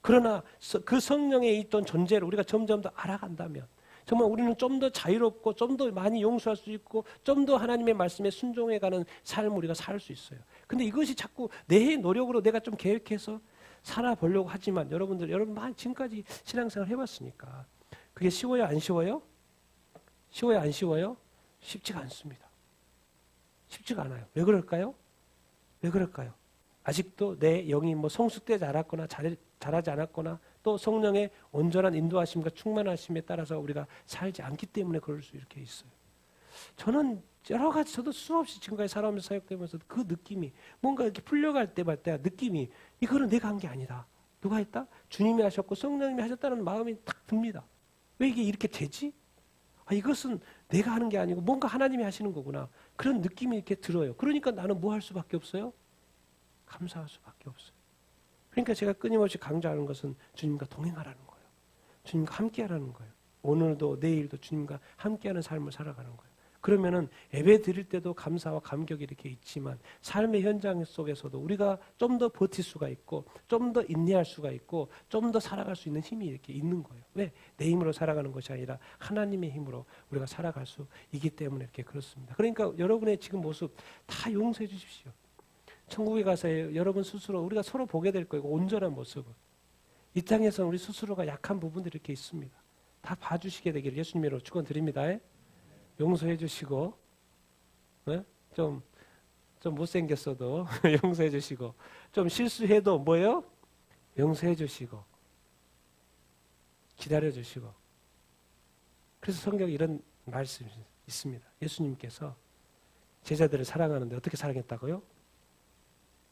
그러나 그 성령에 있던 존재를 우리가 점점 더 알아간다면 정말 우리는 좀 더 자유롭고 좀 더 많이 용서할 수 있고 좀 더 하나님의 말씀에 순종해가는 삶을 우리가 살 수 있어요. 근데 이것이 자꾸 내 노력으로 내가 좀 계획해서 살아보려고 하지만 여러분 지금까지 신앙생활 해봤으니까 그게 쉬워요? 안 쉬워요? 쉬워요? 안 쉬워요? 쉽지가 않습니다. 쉽지가 않아요. 왜 그럴까요? 왜 그럴까요? 아직도 내 영이 뭐 성숙되지 않았거나 잘하지 않았거나 또 성령의 온전한 인도하심과 충만하심에 따라서 우리가 살지 않기 때문에 그럴 수 이렇게 있어요. 저는 여러 가지 저도 수없이 지금까지 살아오면서 사역되면서 그 느낌이 뭔가 이렇게 풀려갈 때마다 느낌이 이거는 내가 한 게 아니다. 누가 했다? 주님이 하셨고 성령님이 하셨다는 마음이 딱 듭니다. 왜 이게 이렇게 되지? 이것은 내가 하는 게 아니고 뭔가 하나님이 하시는 거구나. 그런 느낌이 이렇게 들어요. 그러니까 나는 뭐 할 수밖에 없어요? 감사할 수밖에 없어요. 그러니까 제가 끊임없이 강조하는 것은 주님과 동행하라는 거예요. 주님과 함께하라는 거예요. 오늘도 내일도 주님과 함께하는 삶을 살아가는 거예요. 그러면은 예배 드릴 때도 감사와 감격이 이렇게 있지만 삶의 현장 속에서도 우리가 좀 더 버틸 수가 있고 좀 더 인내할 수가 있고 좀 더 살아갈 수 있는 힘이 이렇게 있는 거예요. 왜? 내 힘으로 살아가는 것이 아니라 하나님의 힘으로 우리가 살아갈 수 있기 때문에 이렇게 그렇습니다. 그러니까 여러분의 지금 모습 다 용서해 주십시오. 천국에 가서 여러분 스스로 우리가 서로 보게 될 거고 온전한 모습을 이 땅에서는 우리 스스로가 약한 부분들이 이렇게 있습니다. 다 봐주시게 되기를 예수님으로 축원드립니다. 용서해 주시고 좀 못생겼어도 용서해 주시고 좀 실수해도 뭐예요? 용서해 주시고 기다려 주시고 그래서 성경에 이런 말씀이 있습니다. 예수님께서 제자들을 사랑하는데 어떻게 사랑했다고요?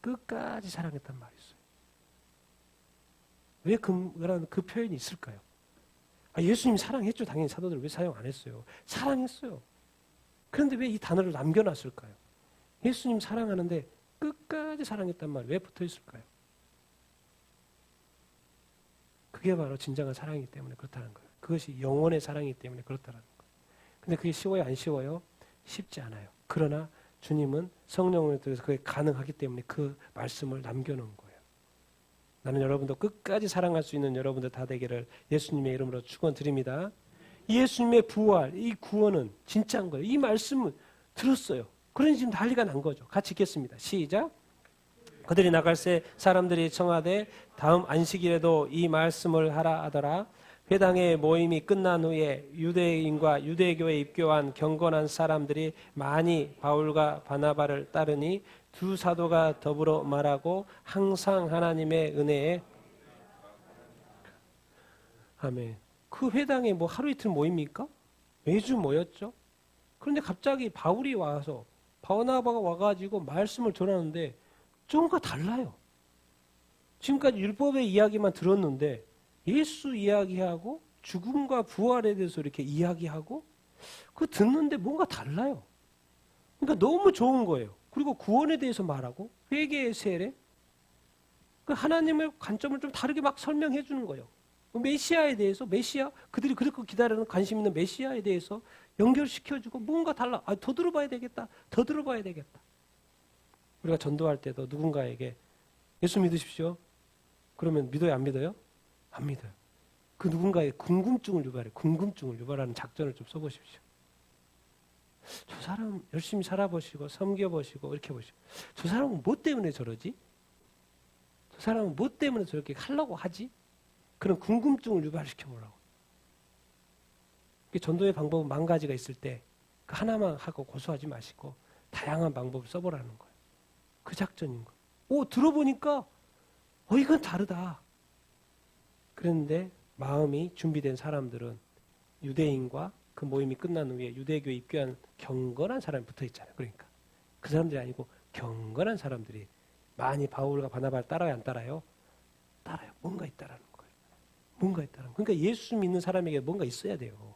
끝까지 사랑했단 말이 있어요. 왜 그 표현이 있을까요? 예수님이 사랑했죠. 당연히 사도들 왜 사용 안 했어요? 사랑했어요. 그런데 왜 이 단어를 남겨놨을까요? 예수님 사랑하는데 끝까지 사랑했단 말 왜 붙어 있을까요? 그게 바로 진정한 사랑이기 때문에 그렇다는 거예요. 그것이 영원의 사랑이기 때문에 그렇다는 거예요. 근데 그게 쉬워요? 안 쉬워요? 쉽지 않아요. 그러나 주님은 성령을 통해서 그게 가능하기 때문에 그 말씀을 남겨놓은 거예요. 나는 여러분도 끝까지 사랑할 수 있는 여러분들 다 되기를 예수님의 이름으로 축원드립니다. 예수님의 부활, 이 구원은 진짜인 거예요. 이 말씀을 들었어요. 그러니 지금 난리가 난 거죠. 같이 읽겠습니다. 시작. 그들이 나갈새 사람들이 청하되 다음 안식일에도 이 말씀을 하라 하더라. 회당의 모임이 끝난 후에 유대인과 유대교에 입교한 경건한 사람들이 많이 바울과 바나바를 따르니 두 사도가 더불어 말하고 항상 하나님의 은혜에 아멘. 그 회당에 뭐 하루 이틀 모입니까? 매주 모였죠. 그런데 갑자기 바울이 와서 바나바가 와가지고 말씀을 전하는데 좀과 달라요. 지금까지 율법의 이야기만 들었는데 예수 이야기하고 죽음과 부활에 대해서 이렇게 이야기하고 그거 듣는데 뭔가 달라요. 그러니까 너무 좋은 거예요. 그리고 구원에 대해서 말하고 회개의 세례 그 하나님의 관점을 좀 다르게 막 설명해 주는 거예요. 메시아에 대해서 메시아 그들이 그렇게 기다리는 관심 있는 메시아에 대해서 연결시켜주고 뭔가 달라. 더 들어봐야 되겠다. 더 들어봐야 되겠다. 우리가 전도할 때도 누군가에게 예수 믿으십시오. 그러면 믿어요? 안 믿어요? 안 믿어요. 그 누군가의 궁금증을 유발해. 궁금증을 유발하는 작전을 좀 써보십시오. 저 사람 열심히 살아보시고 섬겨보시고 이렇게 보시고 저 사람은 뭐 때문에 저러지? 저 사람은 뭐 때문에 저렇게 하려고 하지? 그런 궁금증을 유발시켜보라고. 전도의 방법은 만 가지가 있을 때 그 하나만 하고 고수하지 마시고 다양한 방법을 써보라는 거예요. 그 작전인 거예요. 들어보니까 이건 다르다. 그런데 마음이 준비된 사람들은 유대인과 그 모임이 끝난 후에 유대교에 입교한 경건한 사람이 붙어 있잖아요. 그러니까 그 사람들이 아니고 경건한 사람들이 많이 바울과 바나바를 따라요? 안 따라요? 따라요. 뭔가 있다라는 거예요. 뭔가 있다라는 거예요. 그러니까 예수 믿는 사람에게 뭔가 있어야 돼요.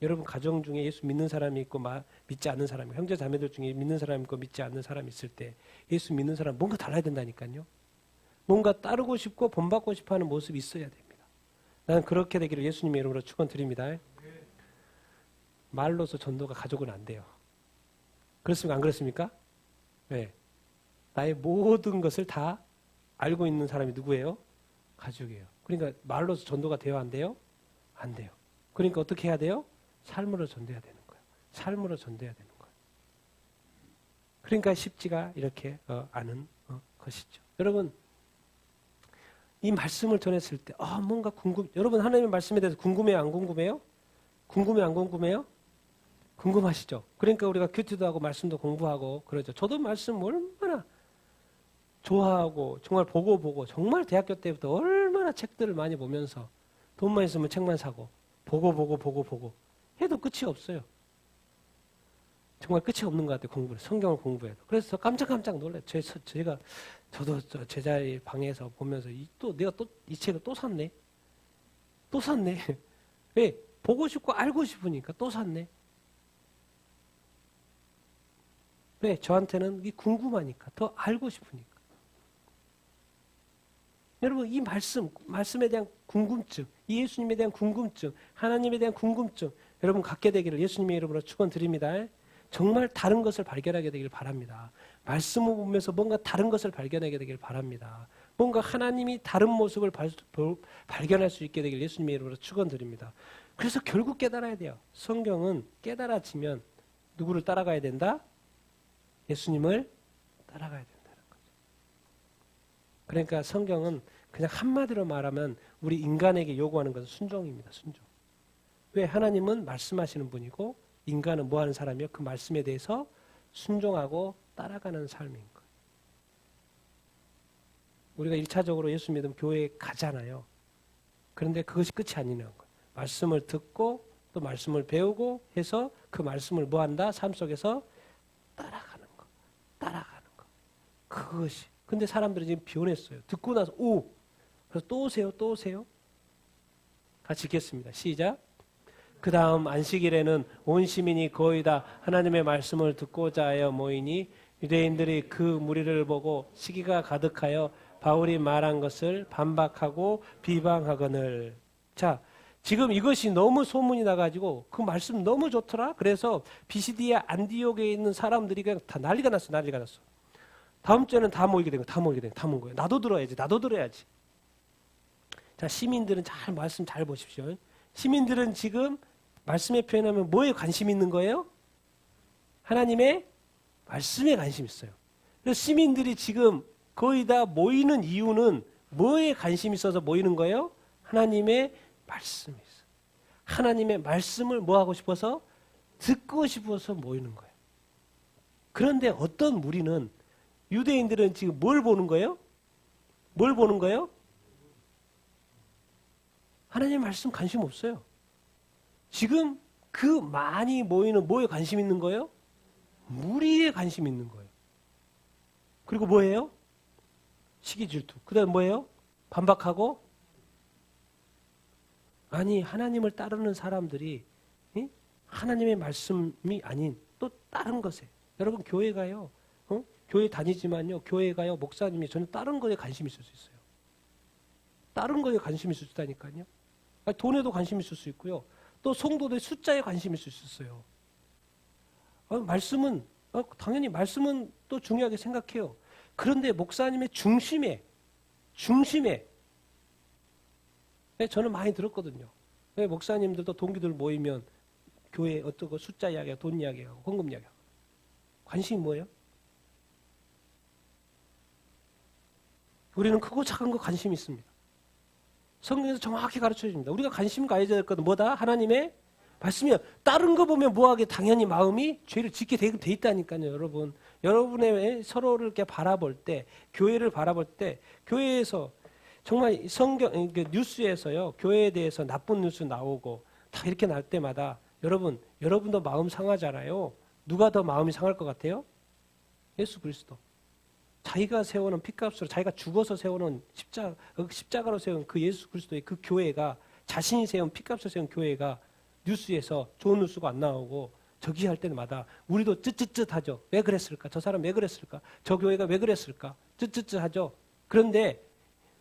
여러분 가정 중에 예수 믿는 사람이 있고 믿지 않는 사람이 형제 자매들 중에 믿는 사람이 있고 믿지 않는 사람이 있을 때 예수 믿는 사람 뭔가 달라야 된다니까요. 뭔가 따르고 싶고 본받고 싶어하는 모습이 있어야 됩니다. 나는 그렇게 되기를 예수님의 이름으로 축원드립니다. 말로서 전도가 가족은 안 돼요. 그렇습니까? 안 그렇습니까? 네. 나의 모든 것을 다 알고 있는 사람이 누구예요? 가족이에요. 그러니까 말로서 전도가 돼요, 안 돼요? 안 돼요. 그러니까 어떻게 해야 돼요? 삶으로 전도해야 되는 거예요. 삶으로 전도해야 되는 거예요. 그러니까 쉽지가 이렇게 않은 것이죠. 여러분, 이 말씀을 전했을 때 뭔가 여러분 하나님의 말씀에 대해서 궁금해요, 안 궁금해요? 궁금해요, 안 궁금해요? 궁금하시죠? 그러니까 우리가 큐티도 하고 말씀도 공부하고 그러죠. 저도 말씀 얼마나 좋아하고 정말 보고 정말 대학교 때부터 얼마나 책들을 많이 보면서 돈만 있으면 책만 사고 보고 해도 끝이 없어요. 정말 끝이 없는 것 같아요. 공부를 성경을 공부해도. 그래서 깜짝 놀라요. 저도 제자의 방에서 보면서 내가 또 이 책을 또 샀네. 왜? 보고 싶고 알고 싶으니까 또 샀네. 왜? 저한테는 이게 궁금하니까 더 알고 싶으니까. 여러분 이 말씀에 대한 궁금증, 이 예수님에 대한 궁금증, 하나님에 대한 궁금증 여러분 갖게 되기를 예수님의 이름으로 축원드립니다. 정말 다른 것을 발견하게 되길 바랍니다. 말씀을 보면서 뭔가 다른 것을 발견하게 되길 바랍니다. 뭔가 하나님이 다른 모습을 발견할 수 있게 되길 예수님의 이름으로 축원드립니다. 그래서 결국 깨달아야 돼요. 성경은 깨달아지면 누구를 따라가야 된다? 예수님을 따라가야 된다는 거죠. 그러니까 성경은 그냥 한마디로 말하면 우리 인간에게 요구하는 것은 순종입니다. 순종. 왜? 하나님은 말씀하시는 분이고 인간은 뭐 하는 사람이요? 그 말씀에 대해서 순종하고 따라가는 삶인 거예요. 우리가 1차적으로 예수 믿으면 교회에 가잖아요. 그런데 그것이 끝이 아니라는 거예요. 말씀을 듣고 또 말씀을 배우고 해서 그 말씀을 뭐 한다? 삶 속에서 따라가는 거. 그것이. 근데 사람들이 지금 변했어요. 듣고 나서 그래서 또 오세요. 같이 읽겠습니다. 시작. 그 다음 안식일에는 온 시민이 거의 다 하나님의 말씀을 듣고자 하여 모이니 유대인들이 그 무리를 보고 시기가 가득하여 바울이 말한 것을 반박하고 비방하거늘. 자, 지금 이것이 너무 소문이 나가지고 그 말씀 너무 좋더라. 그래서 비시디아 안디옥에 있는 사람들이 그냥 다 난리가 났어. 다음 주에는 다 모이게 된 거예요. 나도 들어야지. 자, 시민들은 말씀 잘 보십시오. 시민들은 지금 말씀에 표현하면 뭐에 관심 있는 거예요? 하나님의 말씀에 관심 있어요. 그래서 시민들이 지금 거의 다 모이는 이유는 뭐에 관심 있어서 모이는 거예요? 하나님의 말씀이 있어요. 하나님의 말씀을 뭐 하고 싶어서? 듣고 싶어서 모이는 거예요. 그런데 어떤 무리는 유대인들은 지금 뭘 보는 거예요? 하나님의 말씀 관심 없어요. 지금 그 많이 모이는 뭐에 관심 있는 거예요? 무리에 관심 있는 거예요. 그리고 뭐예요? 시기 질투. 그 다음 뭐예요? 반박하고. 아니 하나님을 따르는 사람들이 하나님의 말씀이 아닌 또 다른 것에. 여러분 교회 가요. 교회 다니지만요. 교회 가요. 목사님이 저는 다른 거에 관심 있을 수 있어요. 다른 거에 관심 있을 수 있다니까요. 돈에도 관심 있을 수 있고요. 또 성도들의 숫자에 관심 있을 수 있어요. 말씀은 당연히 말씀은 또 중요하게 생각해요. 그런데 목사님의 중심에 저는 많이 들었거든요. 목사님들도 동기들 모이면 교회 어떤 숫자 이야기하고 돈 이야기하고 헌금 이야기하고 관심이 뭐예요? 우리는 크고 작은 거 관심이 있습니다. 성경에서 정확히 가르쳐 줍니다. 우리가 관심 가져야 될 것은 뭐다? 하나님의 말씀이요. 다른 거 보면 뭐하게 당연히 마음이 죄를 짓게 돼 있다니까요, 여러분. 여러분의 서로를 이렇게 바라볼 때, 교회를 바라볼 때, 교회에서 정말 뉴스에서요, 교회에 대해서 나쁜 뉴스 나오고 다 이렇게 날 때마다 여러분도 마음 상하잖아요. 누가 더 마음이 상할 것 같아요? 예수 그리스도. 자기가 세우는 핏값으로 자기가 죽어서 세우는 십자가로 세운 그 예수 그리스도의 그 교회가 자신이 세운 핏값으로 세운 교회가 뉴스에서 좋은 뉴스가 안 나오고 저기 할 때마다 우리도 쯧쯧쯧하죠. 왜 그랬을까? 저 사람 왜 그랬을까? 저 교회가 왜 그랬을까? 쯧쯧쯧하죠. 그런데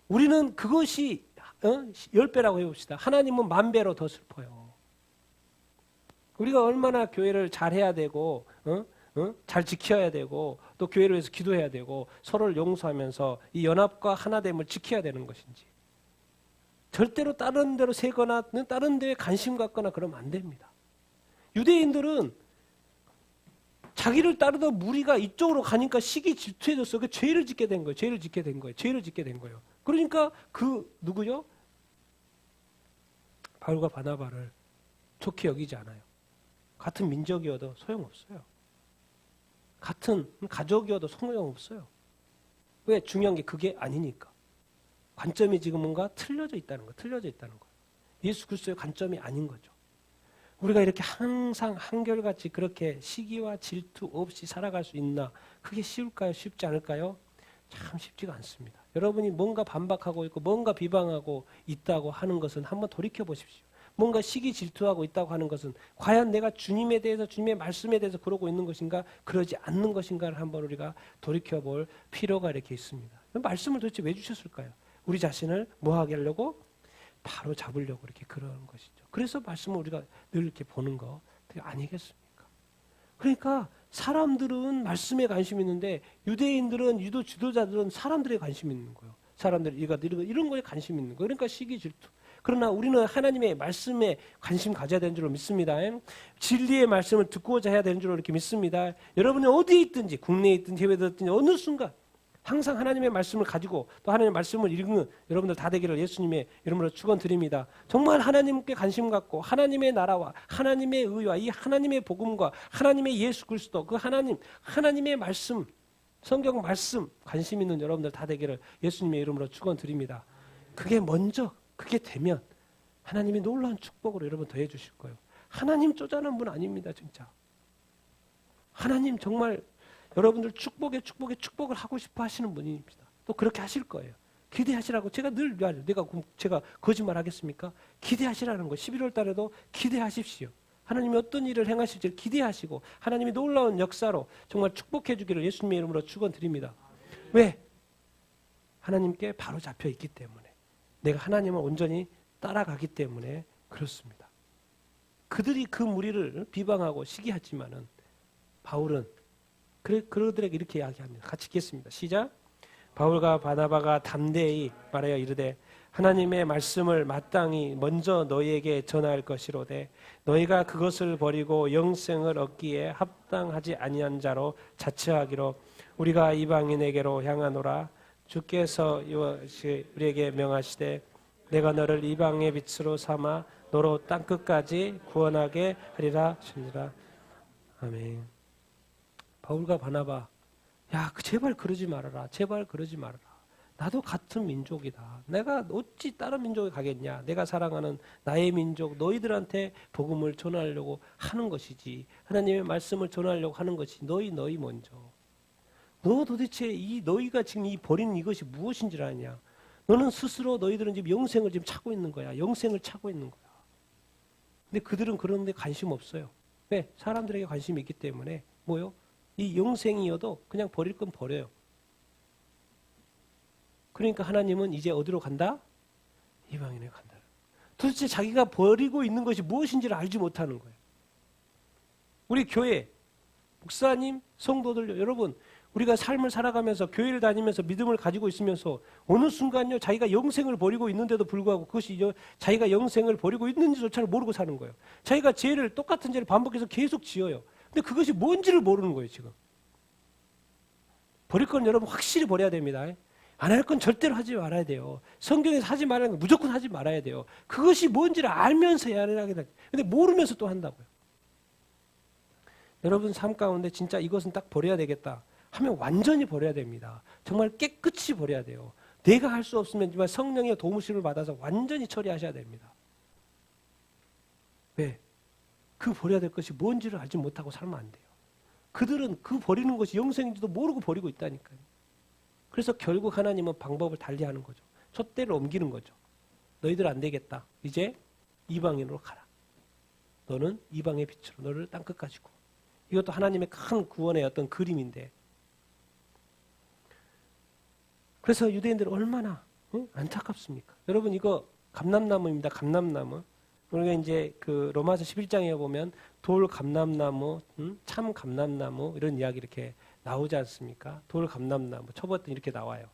우리는 그것이 10배라고 해봅시다. 하나님은 10,000배로 더 슬퍼요. 우리가 얼마나 교회를 잘해야 되고 잘 지켜야 되고 또 교회를 위해서 기도해야 되고 서로를 용서하면서 이 연합과 하나됨을 지켜야 되는 것인지 절대로 다른 데로 새거나 다른 데에 관심 갖거나 그러면 안 됩니다. 유대인들은 자기를 따르던 무리가 이쪽으로 가니까 시기 질투해졌어. 그 죄를 짓게 된 거예요. 죄를 짓게 된 거예요. 죄를 짓게 된 거예요. 그러니까 그 누구요? 바울과 바나바를 좋게 여기지 않아요. 같은 민족이어도 소용없어요. 같은 가족이어도 소용없어요. 왜? 중요한 게 그게 아니니까. 관점이 지금 뭔가 틀려져 있다는 거, 틀려져 있다는 거. 예수 그리스도의 관점이 아닌 거죠. 우리가 이렇게 항상 한결같이 그렇게 시기와 질투 없이 살아갈 수 있나? 그게 쉬울까요? 쉽지 않을까요? 참 쉽지가 않습니다. 여러분이 뭔가 반박하고 있고 뭔가 비방하고 있다고 하는 것은 한번 돌이켜 보십시오. 뭔가 시기 질투하고 있다고 하는 것은 과연 내가 주님에 대해서 주님의 말씀에 대해서 그러고 있는 것인가 그러지 않는 것인가를 한번 우리가 돌이켜볼 필요가 이렇게 있습니다. 말씀을 도대체 왜 주셨을까요? 우리 자신을 뭐하게 하려고? 바로 잡으려고 이렇게 그러는 것이죠. 그래서 말씀을 우리가 늘 이렇게 보는 거 아니겠습니까? 그러니까 사람들은 말씀에 관심이 있는데 유대인들은 유도 지도자들은 사람들에 관심이 있는 거예요. 사람들이 이런 거에 관심이 있는 거예요. 그러니까 시기 질투. 그러나 우리는 하나님의 말씀에 관심 가져야 되는 줄로 믿습니다. 진리의 말씀을 듣고자 해야 되는 줄로 이렇게 믿습니다. 여러분이 어디에 있든지 국내에 있든지 해외에 있든지 어느 순간 항상 하나님의 말씀을 가지고 또 하나님의 말씀을 읽는 여러분들 다 되기를 예수님의 이름으로 축원드립니다. 정말 하나님께 관심 갖고 하나님의 나라와 하나님의 의와 이 하나님의 복음과 하나님의 예수 그리스도 그 하나님의 말씀 성경 말씀 관심 있는 여러분들 다 되기를 예수님의 이름으로 축원드립니다. 그게 먼저 그게 되면 하나님이 놀라운 축복으로 여러분 더해 주실 거예요. 하나님 쪼잔한 분 아닙니다. 진짜. 하나님 정말 여러분들 축복을 하고 싶어 하시는 분입니다. 또 그렇게 하실 거예요. 기대하시라고 제가 늘 제가 거짓말 하겠습니까? 기대하시라는 거 11월 달에도 기대하십시오. 하나님이 어떤 일을 행하실지 기대하시고 하나님이 놀라운 역사로 정말 축복해 주기를 예수님의 이름으로 축원드립니다. 왜? 하나님께 바로 잡혀 있기 때문에 내가 하나님을 온전히 따라가기 때문에 그렇습니다. 그들이 그 무리를 비방하고 시기하지만은 바울은 그들에게 이렇게 이야기합니다. 같이 읽겠습니다. 시작. 바울과 바나바가 담대히 말하여 이르되 하나님의 말씀을 마땅히 먼저 너희에게 전할 것이로되 너희가 그것을 버리고 영생을 얻기에 합당하지 아니한 자로 자처하기로 우리가 이방인에게로 향하노라. 주께서 우리에게 명하시되 내가 너를 이방의 빛으로 삼아 너로 땅끝까지 구원하게 하리라 하시니라. 아멘. 바울과 바나바, 야, 제발 그러지 말아라. 제발 그러지 말아라. 나도 같은 민족이다. 내가 어찌 다른 민족에 가겠냐. 내가 사랑하는 나의 민족, 너희들한테 복음을 전하려고 하는 것이지. 하나님의 말씀을 전하려고 하는 것이 너희 먼저. 너 도대체 너희가 지금 버리는 이것이 무엇인지 아냐. 너는 스스로 너희들은 지금 영생을 지금 찾고 있는 거야. 영생을 찾고 있는 거야. 근데 그들은 그런 데 관심 없어요. 왜? 사람들에게 관심이 있기 때문에 뭐요? 이 영생이어도 그냥 버릴 건 버려요. 그러니까 하나님은 이제 어디로 간다? 이방인에 간다. 도대체 자기가 버리고 있는 것이 무엇인지를 알지 못하는 거예요. 우리 교회, 목사님, 성도들 여러분 우리가 삶을 살아가면서 교회를 다니면서 믿음을 가지고 있으면서 어느 순간요 자기가 영생을 버리고 있는데도 불구하고 그것이 자기가 영생을 버리고 있는지조차를 모르고 사는 거예요. 자기가 똑같은 죄를 반복해서 계속 지어요. 근데 그것이 뭔지를 모르는 거예요, 지금. 버릴 건 여러분 확실히 버려야 됩니다. 안 할 건 절대로 하지 말아야 돼요. 성경에서 하지 말라는 건 무조건 하지 말아야 돼요. 그것이 뭔지를 알면서 해야 하게. 근데 모르면서 또 한다고요. 여러분 삶 가운데 진짜 이것은 딱 버려야 되겠다 하면 완전히 버려야 됩니다. 정말 깨끗이 버려야 돼요. 내가 할 수 없으면 정말 성령의 도우심을 받아서 완전히 처리하셔야 됩니다. 왜? 그 버려야 될 것이 뭔지를 알지 못하고 살면 안 돼요. 그들은 그 버리는 것이 영생인지도 모르고 버리고 있다니까요. 그래서 결국 하나님은 방법을 달리하는 거죠. 촛대를 옮기는 거죠. 너희들 안 되겠다. 이제 이방인으로 가라. 너는 이방의 빛으로 너를 땅끝까지 구워. 이것도 하나님의 큰 구원의 어떤 그림인데 그래서 유대인들은 얼마나 안타깝습니까? 여러분 이거 감람나무입니다. 감람나무. 우리가 이제 그 로마서 11장에 보면 돌 감람나무, 참 감람나무 이런 이야기 이렇게 나오지 않습니까? 돌 감람나무, 쳐봤더니 이렇게 나와요.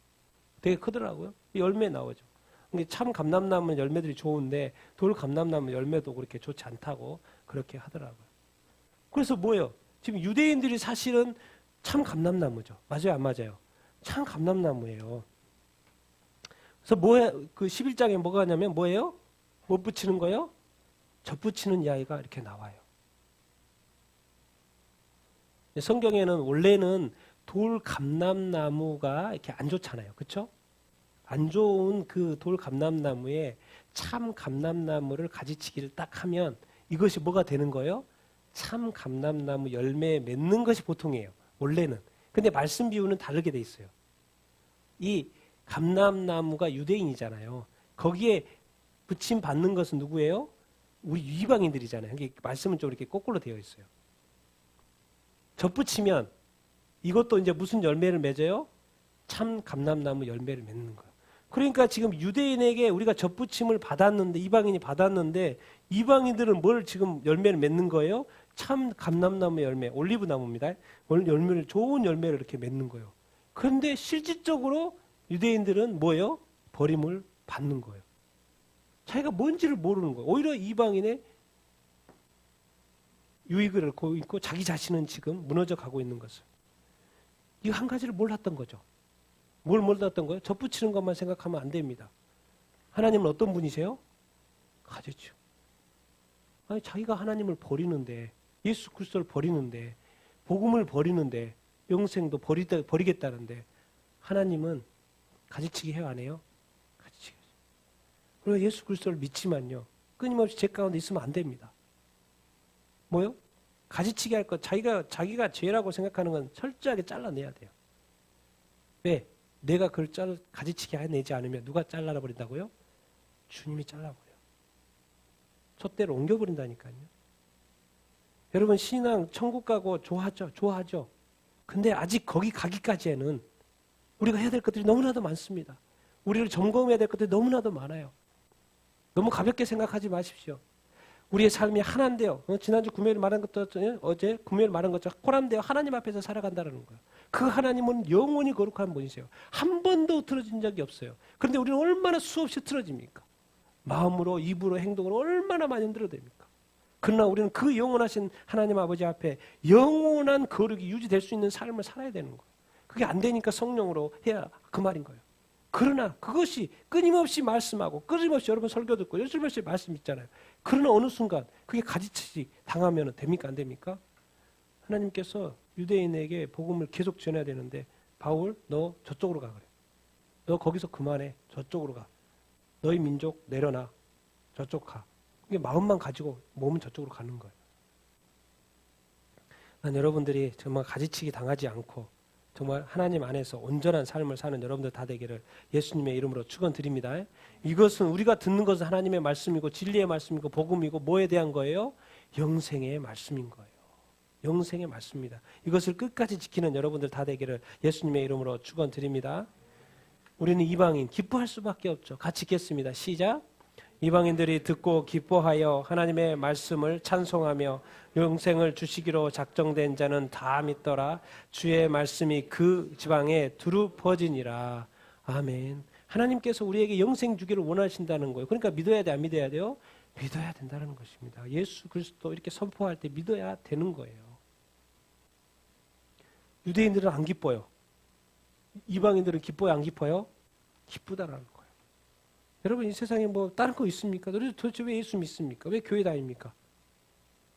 되게 크더라고요. 열매 나오죠. 근데 참 감람나무 열매들이 좋은데 돌 감람나무 열매도 그렇게 좋지 않다고 그렇게 하더라고요. 그래서 뭐예요? 지금 유대인들이 사실은 참 감람나무죠. 맞아요, 안 맞아요? 참 감람나무예요. 그래서 뭐에 그 11장에 뭐가 하냐면 뭐예요? 못 붙이는 거요? 젖 붙이는 이야기가 이렇게 나와요. 성경에는 원래는 돌 감람나무가 이렇게 안 좋잖아요. 그렇죠? 안 좋은 그 돌 감람나무에 참 감람나무를 가지치기를 딱 하면 이것이 뭐가 되는 거예요? 참 감람나무 열매에 맺는 것이 보통이에요. 원래는. 근데 말씀 비유는 다르게 돼 있어요. 이 감람나무가 유대인이잖아요. 거기에 붙임 받는 것은 누구예요? 우리 이방인들이잖아요. 이게 말씀은 좀 이렇게 거꾸로 되어 있어요. 젖붙이면 이것도 이제 무슨 열매를 맺어요? 참 감람나무 열매를 맺는 거예요. 그러니까 지금 유대인에게 우리가 젖붙임을 받았는데, 이방인이 받았는데, 이방인들은 뭘 지금 열매를 맺는 거예요? 참 감람나무 열매, 올리브 나무입니다. 열매를, 좋은 열매를 이렇게 맺는 거예요. 그런데 실질적으로 유대인들은 뭐예요? 버림을 받는 거예요. 자기가 뭔지를 모르는 거예요. 오히려 이방인의 유익을 얻고 있고 자기 자신은 지금 무너져 가고 있는 것을. 이 한 가지를 몰랐던 거죠. 뭘 몰랐던 거예요? 덧붙이는 것만 생각하면 안 됩니다. 하나님은 어떤 분이세요? 가졌죠. 아니 자기가 하나님을 버리는데, 예수 그리스도를 버리는데, 복음을 버리는데, 영생도 버리겠다는데 하나님은 가지치기 해요, 안 해요? 가지치기. 그리고 예수 그리스도를 믿지만요, 끊임없이 제 가운데 있으면 안 됩니다. 뭐요? 가지치기 할 것, 자기가 죄라고 생각하는 건 철저하게 잘라내야 돼요. 왜? 내가 그걸 가지치기 해내지 않으면 누가 잘라버린다고요? 주님이 잘라버려요. 촛대로 옮겨버린다니까요. 여러분 신앙 천국 가고 좋아하죠. 근데 아직 거기 가기까지에는 우리가 해야 될 것들이 너무나도 많습니다. 우리를 점검해야 될 것들이 너무나도 많아요. 너무 가볍게 생각하지 마십시오. 우리의 삶이 하나인데요. 지난주 금요일 말한 것도 어제 금요일 말한 것처럼 호람되어 하나님 앞에서 살아간다는 거예요. 그 하나님은 영원히 거룩한 분이세요. 한 번도 틀어진 적이 없어요. 그런데 우리는 얼마나 수없이 틀어집니까? 마음으로, 입으로, 행동으로 얼마나 많이 흔들어댑니까? 그러나 우리는 그 영원하신 하나님 아버지 앞에 영원한 거룩이 유지될 수 있는 삶을 살아야 되는 거예요. 그게 안 되니까 성령으로 해야 그 말인 거예요. 그러나 그것이 끊임없이 말씀하고 끊임없이 여러분 설교 듣고 끊임없이 말씀 있잖아요. 그러나 어느 순간 그게 가지치기 당하면 됩니까? 안 됩니까? 하나님께서 유대인에게 복음을 계속 전해야 되는데 바울 너 저쪽으로 가 그래. 너 거기서 그만해. 저쪽으로 가. 너희 민족 내려놔. 저쪽 가. 이게 마음만 가지고 몸은 저쪽으로 가는 거예요. 난 여러분들이 정말 가지치기 당하지 않고 정말 하나님 안에서 온전한 삶을 사는 여러분들 다 되기를 예수님의 이름으로 축원드립니다. 이것은 우리가 듣는 것은 하나님의 말씀이고 진리의 말씀이고 복음이고 뭐에 대한 거예요? 영생의 말씀인 거예요. 영생의 말씀입니다. 이것을 끝까지 지키는 여러분들 다 되기를 예수님의 이름으로 축원드립니다. 우리는 이방인 기뻐할 수밖에 없죠. 같이 읽겠습니다. 시작. 이방인들이 듣고 기뻐하여 하나님의 말씀을 찬송하며 영생을 주시기로 작정된 자는 다 믿더라. 주의 말씀이 그 지방에 두루 퍼지니라. 아멘. 하나님께서 우리에게 영생 주기를 원하신다는 거예요. 그러니까 믿어야 돼, 안 믿어야 돼요? 믿어야 된다는 것입니다. 예수 그리스도 이렇게 선포할 때 믿어야 되는 거예요. 유대인들은 안 기뻐요. 이방인들은 기뻐요, 안 기뻐요? 기쁘다라는 거예요. 여러분 이 세상에 뭐 다른 거 있습니까? 도대체 왜 예수 믿습니까? 왜 교회 다닙니까?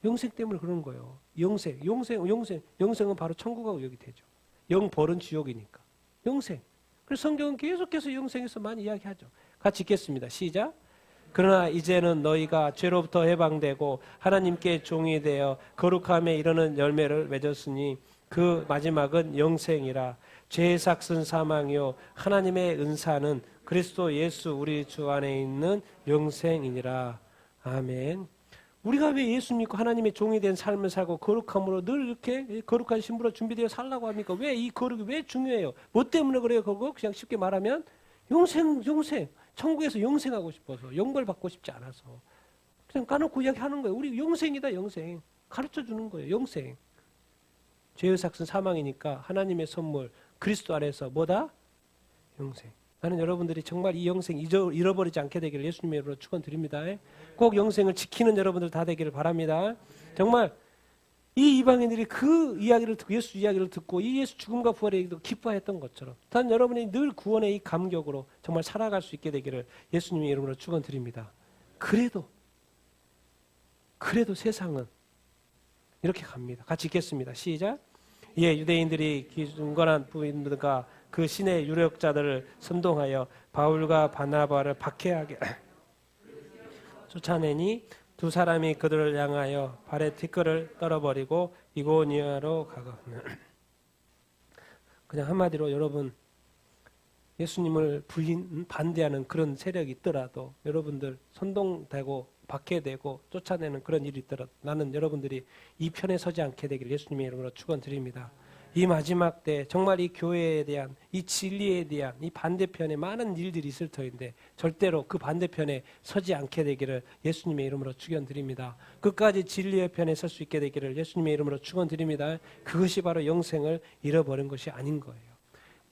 영생 때문에 그런 거예요. 영생은 바로 천국하고 여기 되죠. 영벌은 지옥이니까. 영생. 그래서 성경은 계속해서 영생에서 많이 이야기하죠. 같이 읽겠습니다. 시작. 그러나 이제는 너희가 죄로부터 해방되고 하나님께 종이 되어 거룩함에 이르는 열매를 맺었으니 그 마지막은 영생이라. 죄의 삭은 사망이요 하나님의 은사는 그리스도 예수 우리 주 안에 있는 영생이니라. 아멘. 우리가 왜 예수 믿고 하나님의 종이 된 삶을 살고 거룩함으로 늘 이렇게 거룩한 신부로 준비되어 살라고 합니까? 왜 이 거룩이 왜 중요해요? 뭐 때문에 그래요? 그거 그냥 쉽게 말하면 영생. 천국에서 영생하고 싶어서 영벌 받고 싶지 않아서 그냥 까놓고 이야기하는 거예요. 우리 영생이다 영생. 가르쳐 주는 거예요. 영생. 죄의 삭은 사망이니까 하나님의 선물 그리스도 안에서 뭐다? 영생. 나는 여러분들이 정말 이 영생 잃어버리지 않게 되기를 예수님의 이름으로 축원드립니다. 꼭 영생을 지키는 여러분들 다 되기를 바랍니다. 정말 이 이방인들이 그 이야기를 듣고 예수 이야기를 듣고 이 예수 죽음과 부활에 기뻐했던 것처럼 단 여러분이 늘 구원의 이 감격으로 정말 살아갈 수 있게 되기를 예수님의 이름으로 축원드립니다. 그래도 세상은 이렇게 갑니다. 같이 읽겠습니다. 시작. 예, 유대인들이 경건한 부인들과 그 신의 유력자들을 선동하여 바울과 바나바를 박해하게 쫓아내니 두 사람이 그들을 향하여 발에 티끌을 떨어버리고 이고니아로 가고. 그냥 한마디로 여러분 예수님을 반대하는 그런 세력이 있더라도 여러분들 선동되고 박해되고 쫓아내는 그런 일이 있더라도 나는 여러분들이 이 편에 서지 않게 되기를 예수님의 이름으로 축원드립니다. 이 마지막 때 정말 이 교회에 대한 이 진리에 대한 이 반대편에 많은 일들이 있을 터인데 절대로 그 반대편에 서지 않게 되기를 예수님의 이름으로 축원드립니다. 끝까지 진리의 편에 설 수 있게 되기를 예수님의 이름으로 축원드립니다. 그것이 바로 영생을 잃어버린 것이 아닌 거예요.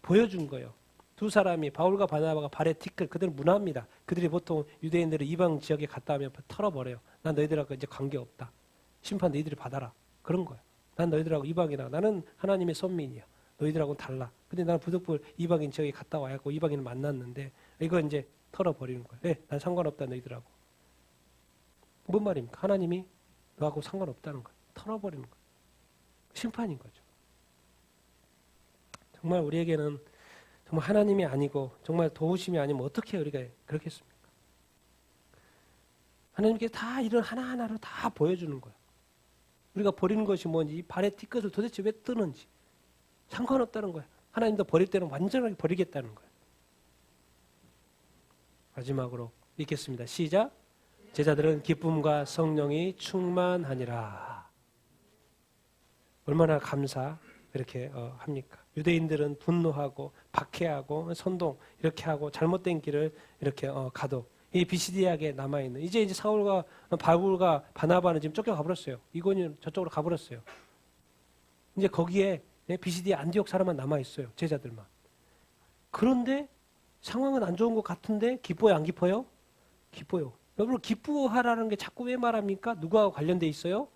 보여준 거예요. 두 사람이 바울과 바나바가 발에 티끌, 그들은 문화입니다. 그들이 보통 유대인들을 이방 지역에 갔다 하면 털어버려요. 난 너희들하고 이제 관계없다. 심판 너희들이 받아라. 그런 거예요. 난 너희들하고 이방이나 나는 하나님의 선민이야. 너희들하고는 달라. 근데 나는 부득불 이방인 지역에 갔다 와야고 이방인을 만났는데 이거 이제 털어버리는 거예요. 네, 난 상관없다 너희들하고. 뭔 말입니까? 하나님이 너하고 상관없다는 거예요. 털어버리는 거예요. 심판인 거죠. 정말 우리에게는 정말 하나님이 아니고 정말 도우심이 아니면 어떻게 우리가 그렇겠습니까? 하나님께 다 이런 하나하나로 다 보여주는 거예요. 우리가 버리는 것이 뭔지 발에 티끌을 도대체 왜 뜨는지 상관없다는 거예요. 하나님도 버릴 때는 완전하게 버리겠다는 거예요. 마지막으로 읽겠습니다. 시작. 제자들은 기쁨과 성령이 충만하니라. 얼마나 감사 이렇게 합니까? 유대인들은 분노하고 박해하고 선동 이렇게 하고 잘못된 길을 이렇게 가도 이 비시디하게 남아있는 이제 사울과 바울과 바나바는 지금 쫓겨 가버렸어요. 이고니는 저쪽으로 가버렸어요. 이제 거기에 비시디 안디옥 사람만 남아있어요. 제자들만. 그런데 상황은 안 좋은 것 같은데 기뻐요 안 기뻐요? 기뻐요. 여러분 기뻐하라는 게 자꾸 왜 말합니까? 누구하고 관련돼 있어요?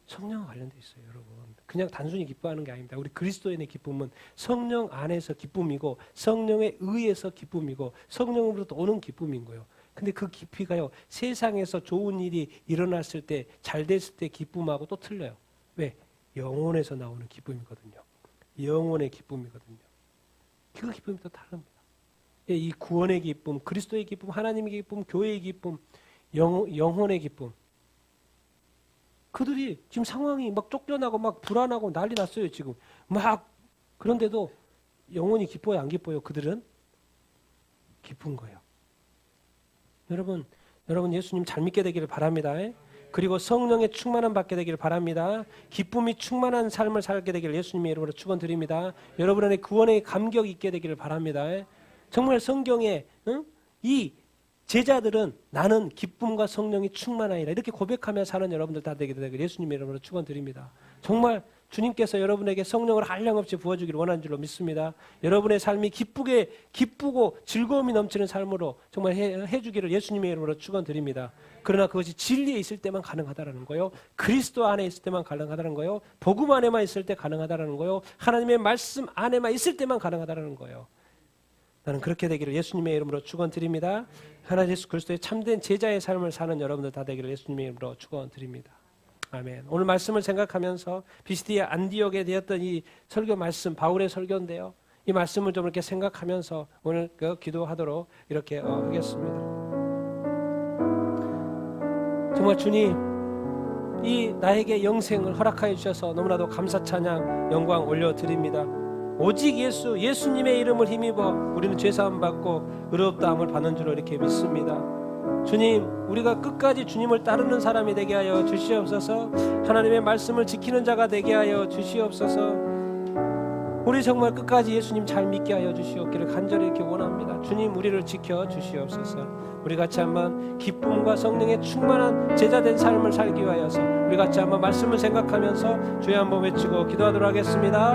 성령과 관련돼 있어요. 여러분. 그냥 단순히 기뻐하는 게 아닙니다. 우리 그리스도인의 기쁨은 성령 안에서 기쁨이고 성령에 의해서 기쁨이고 성령으로부터 오는 기쁨인 거예요. 근데 그 깊이가요. 세상에서 좋은 일이 일어났을 때 잘 됐을 때 기쁨하고 또 틀려요. 왜? 영혼에서 나오는 기쁨이거든요. 영혼의 기쁨이거든요. 그 기쁨이 또 다릅니다. 이 구원의 기쁨, 그리스도의 기쁨, 하나님의 기쁨, 교회의 기쁨, 영혼의 기쁨. 그들이 지금 상황이 막 쫓겨나고 막 불안하고 난리 났어요. 지금 막 그런데도 영혼이 기뻐요 안 기뻐요? 그들은 기쁜 거예요. 여러분 예수님 잘 믿게 되기를 바랍니다. 그리고 성령의 충만함 받게 되기를 바랍니다. 기쁨이 충만한 삶을 살게 되기를 예수님의 이름으로 축원드립니다. 여러분 안에 구원의 감격이 있게 되기를 바랍니다. 정말 성경에 이 제자들은 나는 기쁨과 성령이 충만하니라 이렇게 고백하며 사는 여러분들 다 되게 되기를 예수님의 이름으로 축원드립니다. 정말 주님께서 여러분에게 성령을 한량없이 부어주기를 원하는 줄로 믿습니다. 여러분의 삶이 기쁘고 즐거움이 넘치는 삶으로 정말 해주기를 예수님의 이름으로 축원드립니다. 그러나 그것이 진리에 있을 때만 가능하다라는 거요. 그리스도 안에 있을 때만 가능하다는 거요. 복음 안에만 있을 때 가능하다라는 거요. 하나님의 말씀 안에만 있을 때만 가능하다라는 거예요. 나는 그렇게 되기를 예수님의 이름으로 축원드립니다. 하나님 예수 그리스도의 참된 제자의 삶을 사는 여러분들 다 되기를 예수님의 이름으로 축원드립니다. 아멘. 오늘 말씀을 생각하면서 비시디아 안디옥에 되었던 이 설교 말씀 바울의 설교인데요. 이 말씀을 좀 이렇게 생각하면서 오늘 기도하도록 이렇게 하겠습니다. 정말 주님 이 나에게 영생을 허락하여 주셔서 너무나도 감사 찬양 영광 올려드립니다. 오직 예수님의 이름을 힘입어 우리는 죄사함 받고 의롭다함을 받는 줄로 이렇게 믿습니다. 주님, 우리가 끝까지 주님을 따르는 사람이 되게 하여 주시옵소서. 하나님의 말씀을 지키는 자가 되게 하여 주시옵소서. 우리 정말 끝까지 예수님 잘 믿게 하여 주시옵기를 간절히 이렇게 원합니다. 주님, 우리를 지켜 주시옵소서. 우리 같이 한번 기쁨과 성령의 충만한 제자된 삶을 살기 위하여서 우리 같이 한번 말씀을 생각하면서 주여 한번 외치고 기도하도록 하겠습니다.